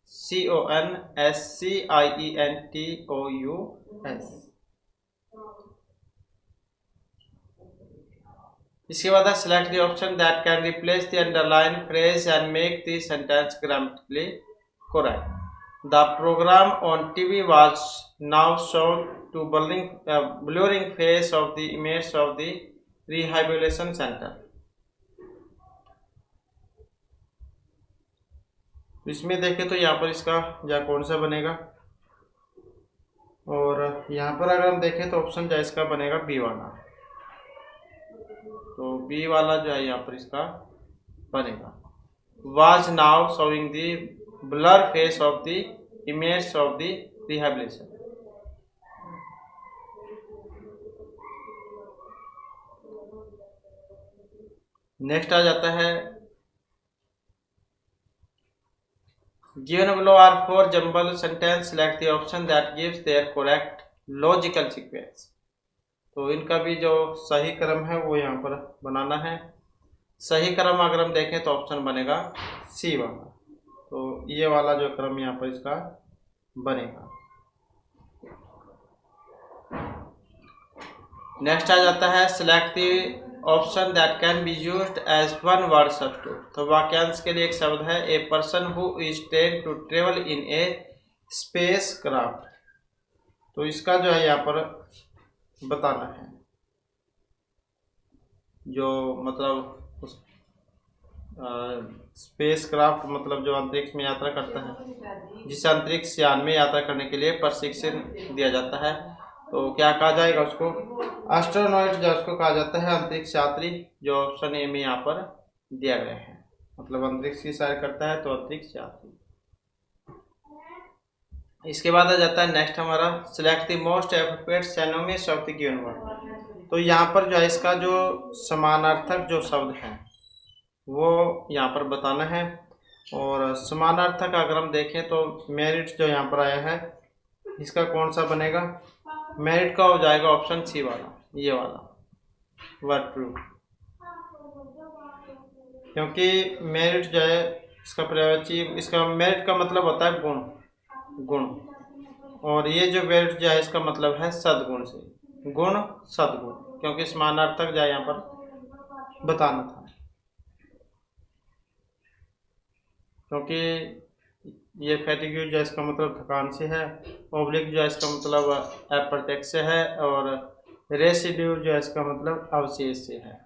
[SPEAKER 1] CONSCIENTOUS। इसके बाद है select the option that can replace the underline phrase and make the sentence grammatically correct. The program on TV was now shown to blurring face of the image of the rehabilitation center। इसमें देखें तो यहाँ पर इसका या कौन सा बनेगा, और यहाँ पर अगर हम देखें तो ऑप्शन जो इसका बनेगा बी वाला, तो बी वाला जो है यहाँ पर इसका बनेगा। Was now showing the blur face of the image of the rehabilitation। Next आ जाता है given below are four jumbled sentence, select the option that gives their correct logical sequence। तो इनका भी जो सही क्रम है वो यहाँ पर बनाना है। सही क्रम अगर हम देखें तो ऑप्शन बनेगा सी वाला, तो ये वाला जो क्रम यहाँ पर इसका बनेगा। नेक्स्ट आ जाता है select the option that can be used as one word substitute. तो वाक्यांश के लिए एक शब्द है a person who is train to travel in a spacecraft. तो इसका जो है यहाँ पर बताना है, जो मतलब स्पेस क्राफ्ट मतलब जो अंतरिक्ष में यात्रा करता है, जिसे अंतरिक्ष यान में यात्रा करने के लिए प्रशिक्षण दिया जाता है, तो क्या कहा जाएगा उसको, एस्ट्रोनॉट जो उसको कहा जाता है, अंतरिक्ष यात्री, जो ऑप्शन ए में यहाँ पर दिया गया है, मतलब अंतरिक्ष की सैर करता है तो अंतरिक्ष यात्री। इसके बाद आ जाता है नेक्स्ट हमारा select the most appropriate synonyms of the given word. तो यहाँ पर जो है इसका जो समानार्थक जो शब्द है वो यहाँ पर बताना है, और समानार्थक अगर हम देखें तो मेरिट जो यहाँ पर आया है इसका कौन सा बनेगा, मेरिट का हो जाएगा ऑप्शन सी वाला, ये वाला वर्ड ट्रू, क्योंकि मेरिट जो है इसका पर्यायवाची, इसका मेरिट का मतलब होता है गुण, और ये जो मेरिट जो है इसका मतलब है सद्गुण से, गुण सद्गुण, क्योंकि समानार्थक जो है यहाँ पर बताना था, क्योंकि ये फैटिग्यू जो इसका मतलब थकान से है, ओब्लिक जो है इसका मतलब अप्रत्यक्ष से है, और रेसिड्यू जो है इसका मतलब अवशेष से है।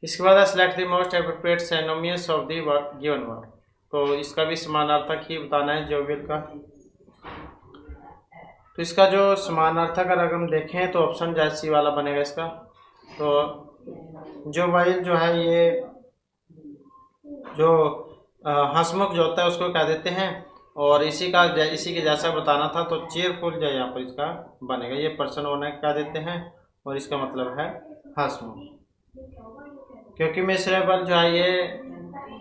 [SPEAKER 1] इसके बाद select the most appropriate synonyms of the given word. तो इसका भी समानार्थक ही बताना है जोवियल का। तो इसका जो समानार्थक अगर हम देखें तो ऑप्शन जो सी वाला बनेगा इसका। तो जोवाइल जो है ये जो हंसमुख जो होता है उसको क्या देते हैं, और इसी के जैसा बताना था तो चेयरफुल जो यहाँ पर इसका बनेगा। ये पर्सन होने क्या देते हैं, और इसका मतलब है हंसमुख। क्योंकि मिसरेबल जो है ये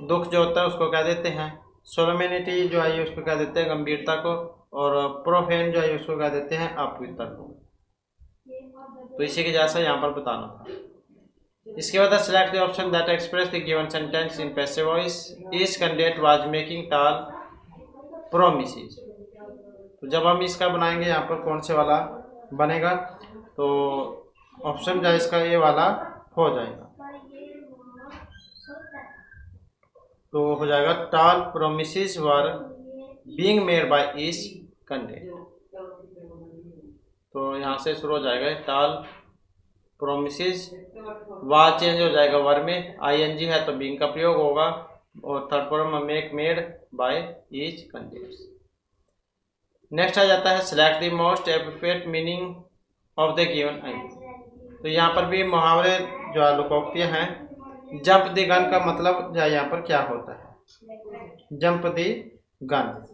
[SPEAKER 1] दुख जो होता है उसको क्या देते हैं, सोलमेनिटी जो है उसको क्या देते हैं, गंभीरता को, और प्रोफेन जो है उसको क्या देते हैं, अपवित्र को। तो इसी के जैसा यहाँ पर बताना था। इसके बाद select the option that express the given sentence in passive voice. Each candidate was making tall promises. तो जब हम इसका बनाएंगे यहाँ पर कौन से वाला बनेगा, तो ऑप्शन जो है इसका ये वाला हो जाएगा। तो हो जाएगा tall promises were being made by each candidate. तो यहाँ से शुरू हो जाएगा टॉल प्रोमिसेस, वा चेंज हो जाएगा वर में, आईएनजी है तो बीइंग का प्रयोग होगा, और थर्ड फॉर्म में make made by each candidate. Next आ जाता है select the most appropriate meaning of the given item. तो यहाँ पर भी मुहावरे जो है लोकोक्तियाँ हैं। जंप द गन का मतलब जो है यहाँ पर क्या होता है, जंप द गन,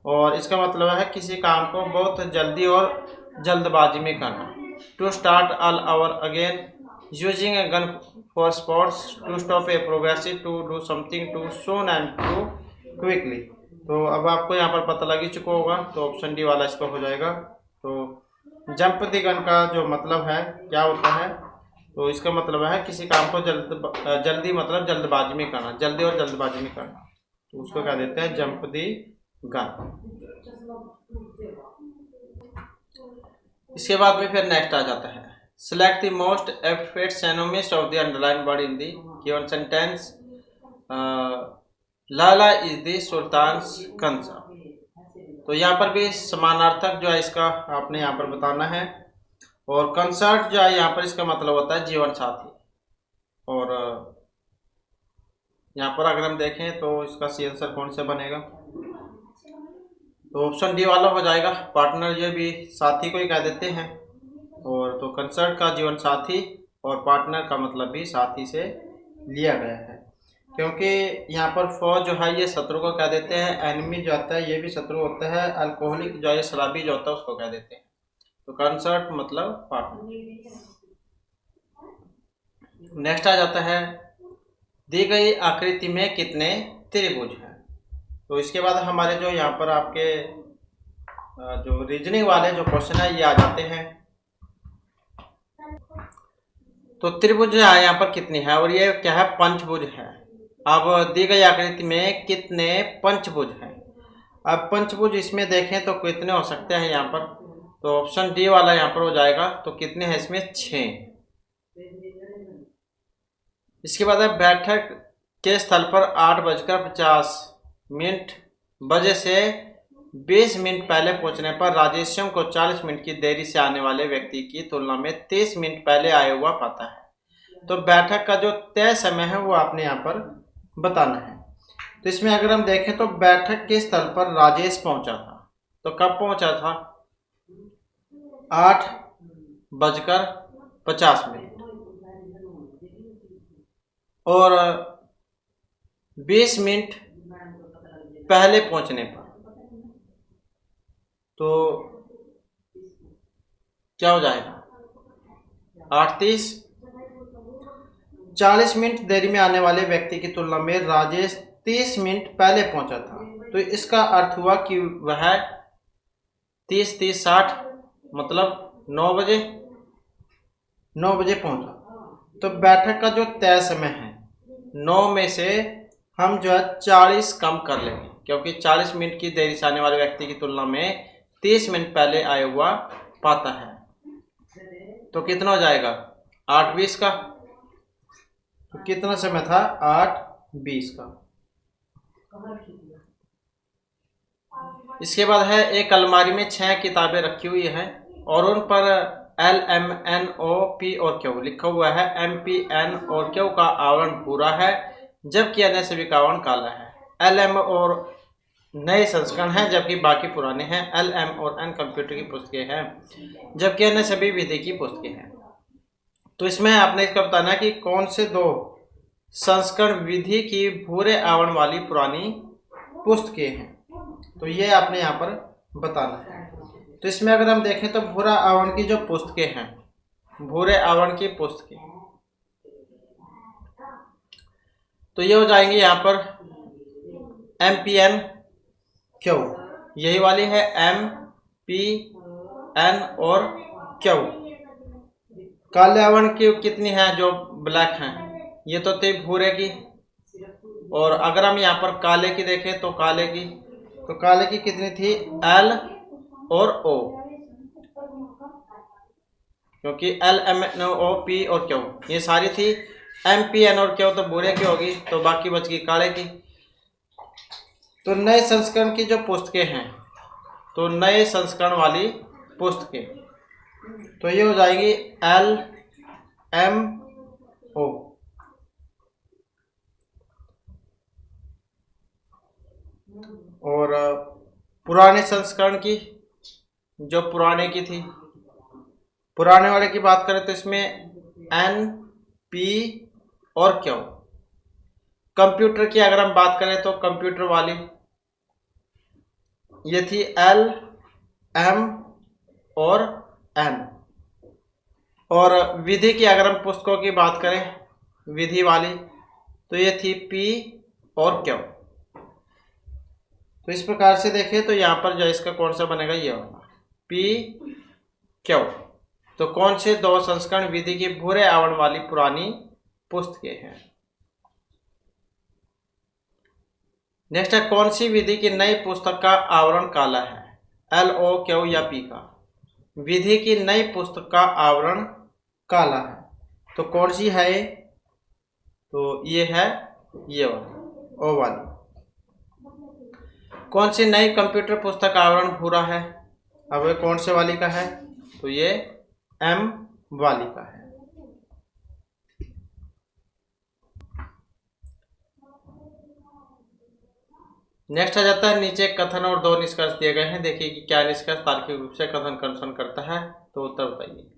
[SPEAKER 1] और इसका मतलब है किसी काम को बहुत जल्दी और जल्दबाजी में करना। To start all over again using a gun for sports, to stop a progressive, to do something too soon and too quickly. तो अब आपको यहाँ पर पता लग ही चुका होगा, तो ऑप्शन डी वाला इसका हो जाएगा। तो जंप द गन का जो मतलब है क्या होता है, तो इसका मतलब है किसी काम को जल्दी मतलब जल्दबाजी में करना, जल्दी और जल्दबाजी में करना, तो उसको क्या देते हैं, जंप द गन। इसके बाद में फिर नेक्स्ट आ जाता है select the most appropriate synonyms of the underline word in the given sentence. Lala is the sultan's कंसा। तो यहाँ पर भी समानार्थक जो है इसका आपने यहाँ पर बताना है, और कंसर्ट जो है यहाँ पर इसका मतलब होता है जीवन साथी। और यहाँ पर अगर हम देखें तो इसका सी आंसर कौन सा बनेगा, तो ऑप्शन डी वाला हो जाएगा। पार्टनर ये भी साथी को ही कह देते हैं, और तो कंसर्ट का जीवन साथी और पार्टनर का मतलब भी साथी से लिया गया है। क्योंकि यहाँ पर फौज जो है ये शत्रु को कह देते हैं, एनिमी जो होता है ये भी शत्रु होता है, अल्कोहलिक जो है शराबी जो होता है उसको कह देते हैं। तो कंसर्ट मतलब पार्टनर। नेक्स्ट आ जाता है दी गई आकृति में कितने त्रिभुज हैं। तो इसके बाद हमारे जो यहाँ पर आपके जो रीजनिंग वाले जो क्वेश्चन है ये आ जाते हैं। तो त्रिभुज है यहाँ पर कितनी है, और ये क्या है, पंचभुज है। अब दी गई आकृति में कितने पंचभुज हैं। अब पंचभुज इसमें देखें तो कितने हो सकते हैं यहाँ पर, तो ऑप्शन डी वाला यहाँ पर हो जाएगा। तो कितने हैं इसमें, 6। इसके बाद है बैठक के स्थल पर 8:50 बजे से 20 मिनट पहले पहुंचने पर राजेश्याम को 40 मिनट की देरी से आने वाले व्यक्ति की तुलना में 30 मिनट पहले आया हुआ पाता है। तो बैठक का जो तय समय है वो आपने यहाँ पर बताना है। तो इसमें अगर हम देखें तो बैठक के स्थल पर राजेश पहुंचा था, तो कब पहुंचा था, 8:50 और 20 मिनट पहले पहुंचने पर तो क्या हो जाएगा, 8:30। 40 मिनट देरी में आने वाले व्यक्ति की तुलना में राजेश 30 मिनट पहले पहुंचा था। तो इसका अर्थ हुआ कि वह 30-30-60 मतलब 9 बजे पहुंचा। तो बैठक का जो तय समय है 9 में से हम जो है 40 कम कर लेंगे, क्योंकि 40 मिनट की देरी से आने वाले व्यक्ति की तुलना में 30 मिनट पहले आया हुआ पाता है। तो कितना हो जाएगा, 8:20 का। तो कितना समय था, 8:20 का। इसके बाद है एक अलमारी में 6 किताबें रखी हुई हैं और उन पर LMNO P और Q लिखा हुआ है। MPN और Q का आवरण भूरा है जबकि अन्य सभी का आवरण काला है। LM और नए संस्करण हैं जबकि बाकी पुराने हैं। LM और N कंप्यूटर की पुस्तकें हैं जबकि अन्य सभी विधि की पुस्तकें हैं। तो इसमें आपने इसका बताना है कि कौन से दो संस्करण विधि की भूरे आवरण वाली पुरानी पुस्तकें हैं। तो ये आपने यहाँ पर बताना है। तो इसमें अगर हम देखें तो भूरा आवरण की जो पुस्तकें हैं, भूरे आवरण की पुस्तकें, तो ये हो जाएंगे यहाँ पर MPN क्यू, यही वाली है MPN और क्यू। काले आवरण की कितनी है, जो ब्लैक हैं, ये तो थी भूरे की। और अगर हम यहाँ पर काले की देखें तो काले की कितनी थी, L और O, क्योंकि L, M, N, O, P और Q ये सारी थी। MPN और Q तो भूरे की होगी, तो बाकी बच गई काले की। तो नए संस्करण की जो पुस्तकें हैं, तो नए संस्करण वाली पुस्तकें, तो ये हो जाएगी LMO। और पुराने संस्करण की, जो पुराने की थी, पुराने वाले की बात करें तो इसमें NP और Q। कंप्यूटर की अगर हम बात करें तो कंप्यूटर वाली ये थी L, M और N। और विधि की अगर हम पुस्तकों की बात करें, विधि वाली, तो ये थी P और Q। तो इस प्रकार से देखें तो यहाँ पर जो इसका कौन सा बनेगा, ये होगा PQ। तो कौन से दो संस्करण विधि की भूरे आवरण वाली पुरानी पुस्तकें हैं। नेक्स्ट है, कौन सी विधि की नई पुस्तक का आवरण काला है, LO, Q या P का। विधि की नई पुस्तक का आवरण काला है, तो कौन सी है, तो ये है ये वाली, O वाली। कौन सी नई कंप्यूटर पुस्तक का आवरण भूरा है, अब ये कौन से वाली का है, तो ये M वाली का है। नेक्स्ट आ जाता है, नीचे कथन और दो निष्कर्ष दिए गए हैं। देखिए कि क्या निष्कर्ष तार्किक रूप से कथन का अनुसरण करता है, तो उत्तर बताइए।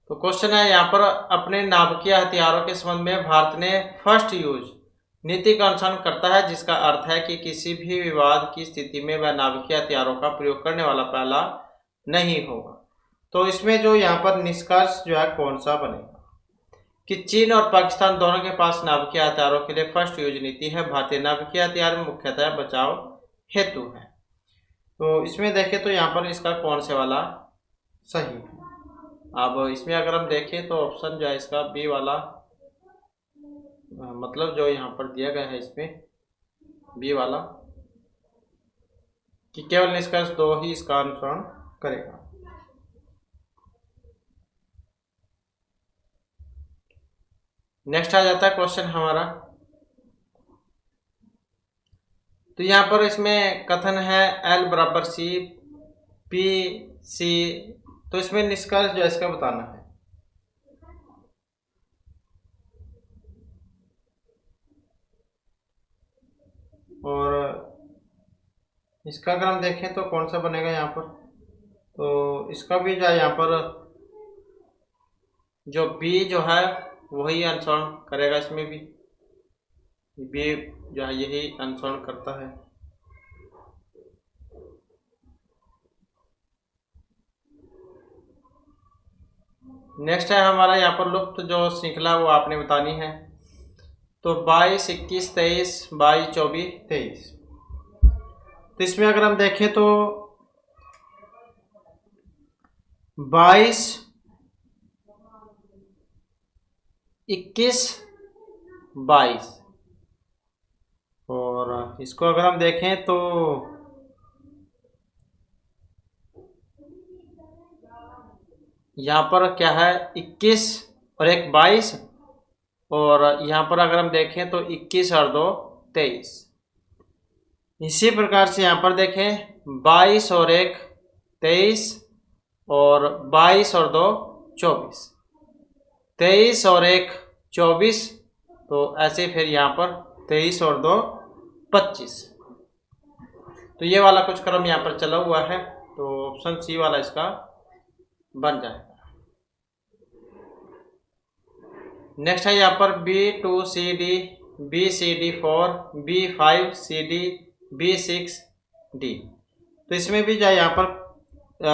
[SPEAKER 1] तो क्वेश्चन है यहाँ पर, अपने नाभिकीय हथियारों के संबंध में भारत ने फर्स्ट यूज नीति का अनुसरण करता है, जिसका अर्थ है कि किसी भी विवाद की स्थिति में वह नाभिकीय हथियारों का प्रयोग करने वाला पहला नहीं होगा। तो इसमें जो यहाँ पर निष्कर्ष जो है कौन सा बनेगा, कि चीन और पाकिस्तान दोनों के पास नाभिकीय हथियारों के लिए फर्स्ट यूज नीति है। भारतीय नाभिकीय हथियार में मुख्यतः बचाव हेतु है। तो इसमें देखें तो यहाँ पर इसका कौन से वाला सही है। अब इसमें अगर हम देखें तो ऑप्शन जो है इसका बी वाला, मतलब जो यहाँ पर दिया गया है इसमें बी वाला, कि केवल निष्कर्ष दो ही इसका अनुसरण करेगा। नेक्स्ट आ जाता है क्वेश्चन हमारा, तो यहाँ पर इसमें कथन है L बराबर C P C, तो इसमें निष्कर्ष जो है इसका बताना है। और इसका अगर हम देखें तो कौन सा बनेगा यहाँ पर, तो इसका भी जो है यहाँ पर जो B जो है वही अनुसरण करेगा। इसमें भी B जो है यही अनुसरण करता है। नेक्स्ट है हमारा यहाँ पर लुप्त जो श्रृंखला वो आपने बतानी है। तो 22, 21, 23, 22, 24, 23। तो इसमें अगर हम देखें तो 22, 21, 22, और इसको अगर हम देखें तो यहाँ पर क्या है 21 और एक 22, और यहाँ पर अगर हम देखें तो 21 और 2 23। इसी प्रकार से यहाँ पर देखें 22 और एक 23, और 22 और 2 24, 23 और एक 24, तो ऐसे फिर यहाँ पर 23 और 2 25। तो ये वाला कुछ क्रम यहाँ पर चला हुआ है। तो ऑप्शन सी वाला इसका बन जाएगा। नेक्स्ट है यहाँ पर B2CD, BCD4, B5CD, B6D। तो इसमें भी जो है यहाँ पर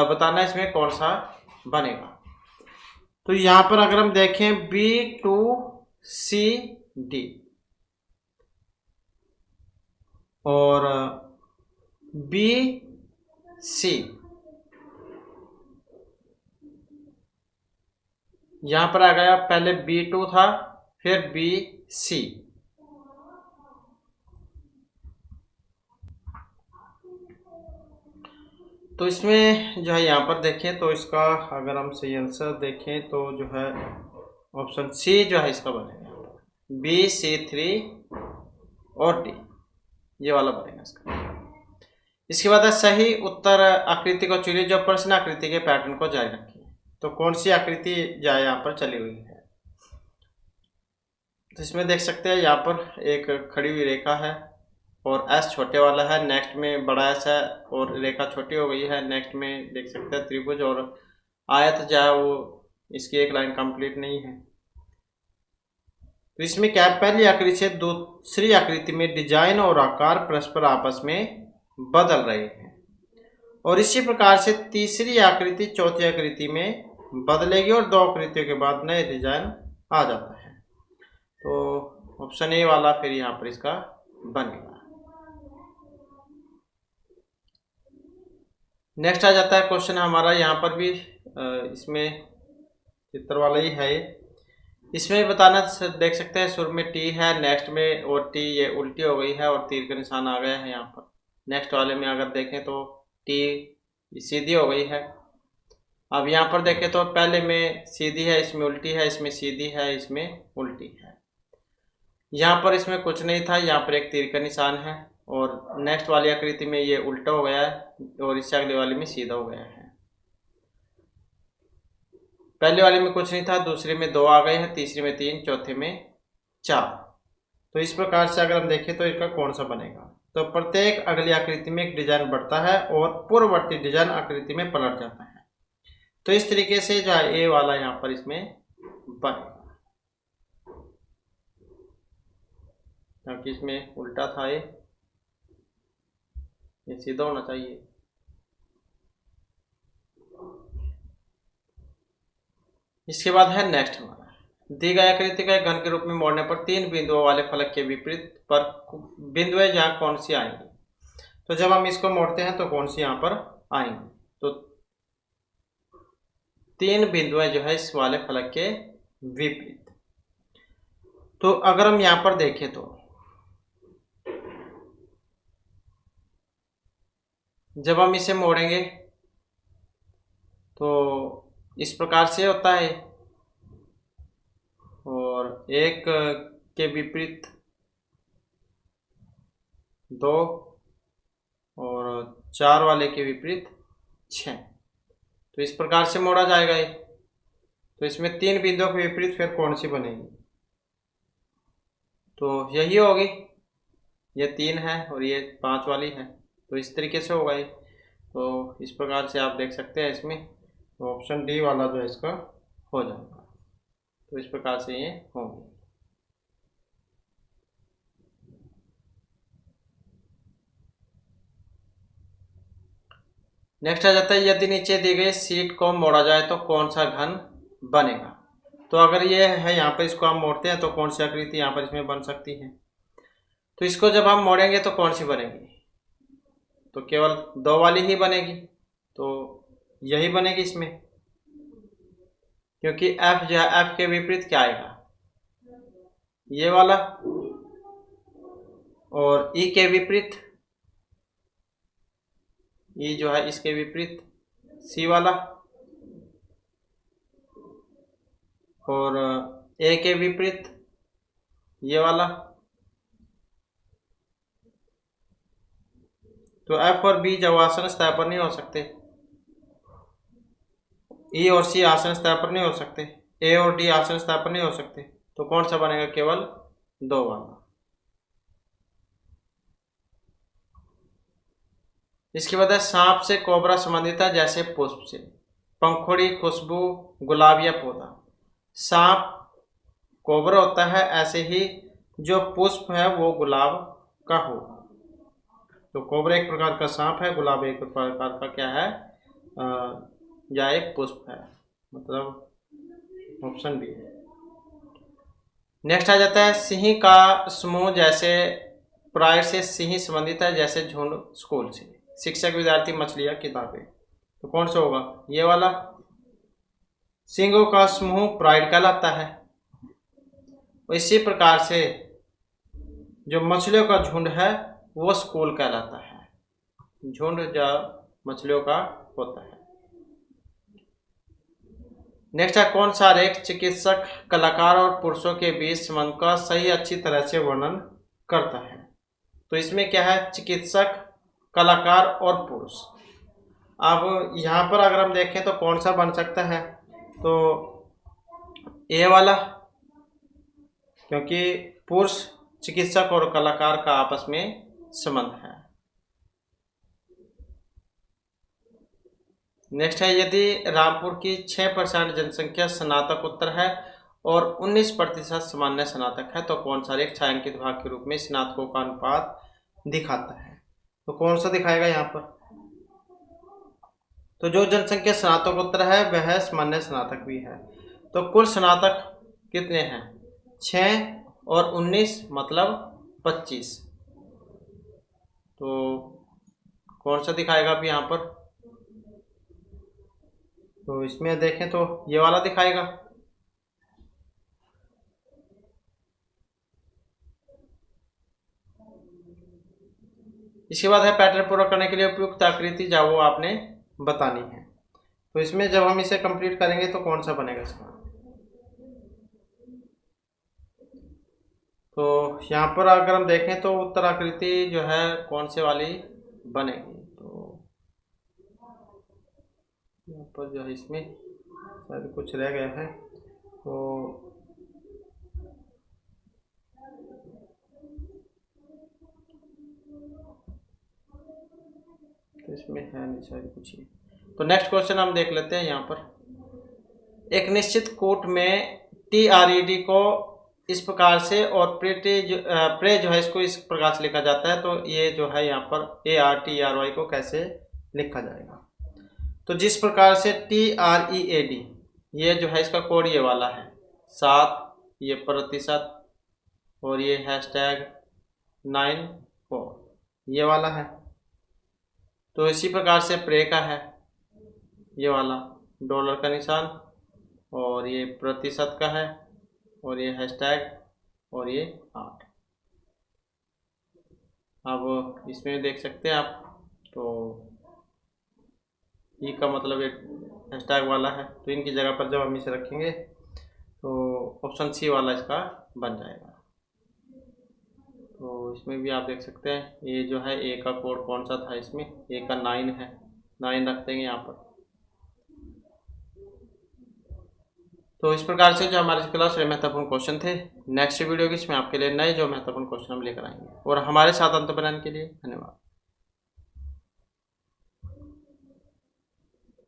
[SPEAKER 1] बताना इसमें कौन सा बनेगा। तो यहाँ पर अगर हम देखें B2CD और BC, यहाँ पर आ गया, पहले B2 था फिर BC। तो इसमें जो है यहाँ पर देखें तो इसका अगर हम सही आंसर देखें तो जो है ऑप्शन सी जो है इसका बनेगा, BC3 और D, ये वाला बनेगा इसका। इसके बाद है सही उत्तर आकृति को चुनिए जो प्रश्न आकृति के पैटर्न को जारी रखिए। तो कौन सी आकृति जो है यहाँ पर चली हुई है। तो इसमें देख सकते हैं यहाँ पर एक खड़ी हुई रेखा है और एस छोटे वाला है, नेक्स्ट में बड़ा एस है और रेखा छोटी हो गई है। नेक्स्ट में देख सकते हैं त्रिभुज और आयत जो है वो इसकी एक लाइन कंप्लीट नहीं है। तो इसमें क्या, पहली आकृति से दूसरी आकृति में डिजाइन और आकार परस्पर आपस में बदल रहे हैं और इसी प्रकार से तीसरी आकृति चौथी आकृति में बदलेगी और दो आकृतियों के बाद नए डिजाइन आ जाता है। तो ऑप्शन ए वाला फिर यहाँ पर इसका बनेगा। नेक्स्ट आ जाता है क्वेश्चन हमारा, यहाँ पर भी इसमें चित्र वाला ही है। इसमें बताना देख सकते हैं शुरू में टी है, नेक्स्ट में और टी ये उल्टी हो गई है और तीर का निशान आ गया है यहाँ पर। नेक्स्ट वाले में अगर देखें तो टी सीधी हो गई है। अब यहाँ पर देखें तो पहले में सीधी है, इसमें उल्टी है, इसमें सीधी है, इसमें उल्टी है। यहाँ पर इसमें कुछ नहीं था, यहाँ पर एक तीर का निशान है और नेक्स्ट वाली आकृति में ये उल्टा हो गया है और इससे अगले वाली में सीधा हो गया है। पहले वाले में कुछ नहीं था, दूसरे में 2 आ गए हैं, तीसरे में 3, चौथे में 4। तो इस प्रकार से अगर हम देखें तो इसका कौन सा बनेगा। तो प्रत्येक अगली आकृति में एक डिजाइन बढ़ता है और पूर्ववर्ती डिजाइन आकृति में पलट जाता है। तो इस तरीके से जो है ए वाला यहाँ पर इसमें बनेगा, क्योंकि इसमें उल्टा था, ये सीधा होना चाहिए। इसके बाद है नेक्स्ट हमारा, दी गई आकृति का एक घन के रूप में मोड़ने पर 3 बिंदुओं वाले फलक के विपरीत पर बिंदुएं जहाँ कौन सी आएंगी। तो जब हम इसको मोड़ते हैं तो कौन सी यहाँ पर आएंगी। तो 3 बिंदुएं जो है इस वाले फलक के विपरीत। तो अगर हम यहाँ पर देखें तो जब हम इसे मोड़ेंगे तो इस प्रकार से होता है और एक के विपरीत 2 और 4 वाले के विपरीत 6। तो इस प्रकार से मोड़ा जाएगा ये। तो इसमें 3 बिंदुओं के विपरीत फिर कौन सी बनेगी। तो यही होगी, ये 3 है और ये 5 वाली है। तो इस तरीके से होगा ये। तो इस प्रकार से आप देख सकते हैं इसमें, तो ऑप्शन डी वाला जो है इसका हो जाएगा। तो इस प्रकार से ये होंगे। नेक्स्ट आ जाता है, यदि नीचे दी गई शीट को मोड़ा जाए तो कौन सा घन बनेगा। तो अगर ये है यहाँ पर, इसको हम मोड़ते हैं तो कौन सी आकृति यहाँ पर इसमें बन सकती है। तो इसको जब हम मोड़ेंगे तो कौन सी बनेगी। तो केवल 2 वाली ही बनेगी। तो यही बनेगी इसमें, क्योंकि F जो है, F के विपरीत क्या आएगा, ये वाला, और E के विपरीत, E जो है इसके विपरीत C वाला, और A के विपरीत ये वाला। तो F और B जब आसन सतह पर नहीं हो सकते, E और C आसन सतह पर नहीं हो सकते, A और D आसन सतह पर नहीं हो सकते, तो कौन सा बनेगा, केवल 2 वाला। इसके बाद है सांप से कोबरा संबंधित है जैसे पुष्प से। पंखुड़ी, खुशबू, गुलाब या पौधा। सांप कोबरा होता है, ऐसे ही जो पुष्प है वो गुलाब का हो। तो कोबरा एक प्रकार का सांप है, गुलाब एक प्रकार का क्या है, या एक पुष्प है, मतलब ऑप्शन बी है। नेक्स्ट आ जाता है सिंह का समूह, जैसे प्राय से सिंह संबंधित है, जैसे झुंड स्कूल से, शिक्षक, विद्यार्थी, मछलियां, किताबें। तो कौन सा होगा, ये वाला। सिंहों का समूह प्राइड कहलाता है। इसी प्रकार से जो मछलियों का झुंड है वो स्कूल कहलाता है। झुंड जो मछलियों का होता है। नेक्स्ट है कौन सा रेख चिकित्सक, कलाकार और पुरुषों के बीच संबंध का सही अच्छी तरह से वर्णन करता है। तो इसमें क्या है, चिकित्सक, कलाकार और पुरुष। अब यहाँ पर अगर हम देखें तो कौन सा बन सकता है, तो ए वाला, क्योंकि पुरुष, चिकित्सक और कलाकार का आपस में संबंध है। नेक्स्ट है यदि रामपुर की 6% जनसंख्या स्नातकोत्तर है और 19% सामान्य स्नातक है, तो कौन सा रेख छायांकित भाग के रूप में स्नातकों का अनुपात दिखाता है। तो कौन सा दिखाएगा यहाँ पर, तो जो जनसंख्या स्नातकोत्तर है वह सामान्य स्नातक भी है। तो कुल स्नातक कितने हैं, 6 और 19 मतलब 25। तो कौन सा दिखाएगा अभी यहाँ पर, तो इसमें देखें तो ये वाला दिखाएगा। इसके बाद है पैटर्न पूरा करने के लिए उपयुक्त आकृति जो वो आपने बतानी है। तो इसमें जब हम इसे कंप्लीट करेंगे तो कौन सा बनेगा इसका, तो यहाँ पर अगर हम देखें तो उत्तर आकृति जो है कौन से वाली बनेगी। तो यहाँ पर जो है इसमें शायद कुछ रह गया है, तो इसमें है नहीं शायद कुछ ही। तो नेक्स्ट क्वेश्चन हम देख लेते हैं यहाँ पर। एक निश्चित कूट में TRED को इस प्रकार से और प्रे जो है इसको इस प्रकार से लिखा जाता है, तो ये जो है यहाँ पर ARTRY को कैसे लिखा जाएगा। तो जिस प्रकार से TREAD ये जो है इसका कोड ये वाला है 7, ये प्रतिशत, और ये #94 ये वाला है। तो इसी प्रकार से प्रे का है ये वाला डॉलर का निशान, और ये प्रतिशत का है, और ये हैशटैग, और ये 8। अब इसमें देख सकते हैं आप, तो ई का मतलब एक हैशटैग वाला है, तो इनकी जगह पर जब हम इसे रखेंगे तो ऑप्शन सी वाला इसका बन जाएगा। तो इसमें भी आप देख सकते हैं ये जो है ए का कोड कौन सा था, इसमें ए का 9 है, 9 रख देंगे यहाँ पर। तो इस प्रकार से जो हमारे क्लास में महत्वपूर्ण क्वेश्चन थे, नेक्स्ट वीडियो की इसमें आपके लिए नए जो महत्वपूर्ण क्वेश्चन हम लेकर आएंगे। और हमारे साथ अंत बनाने के लिए धन्यवाद।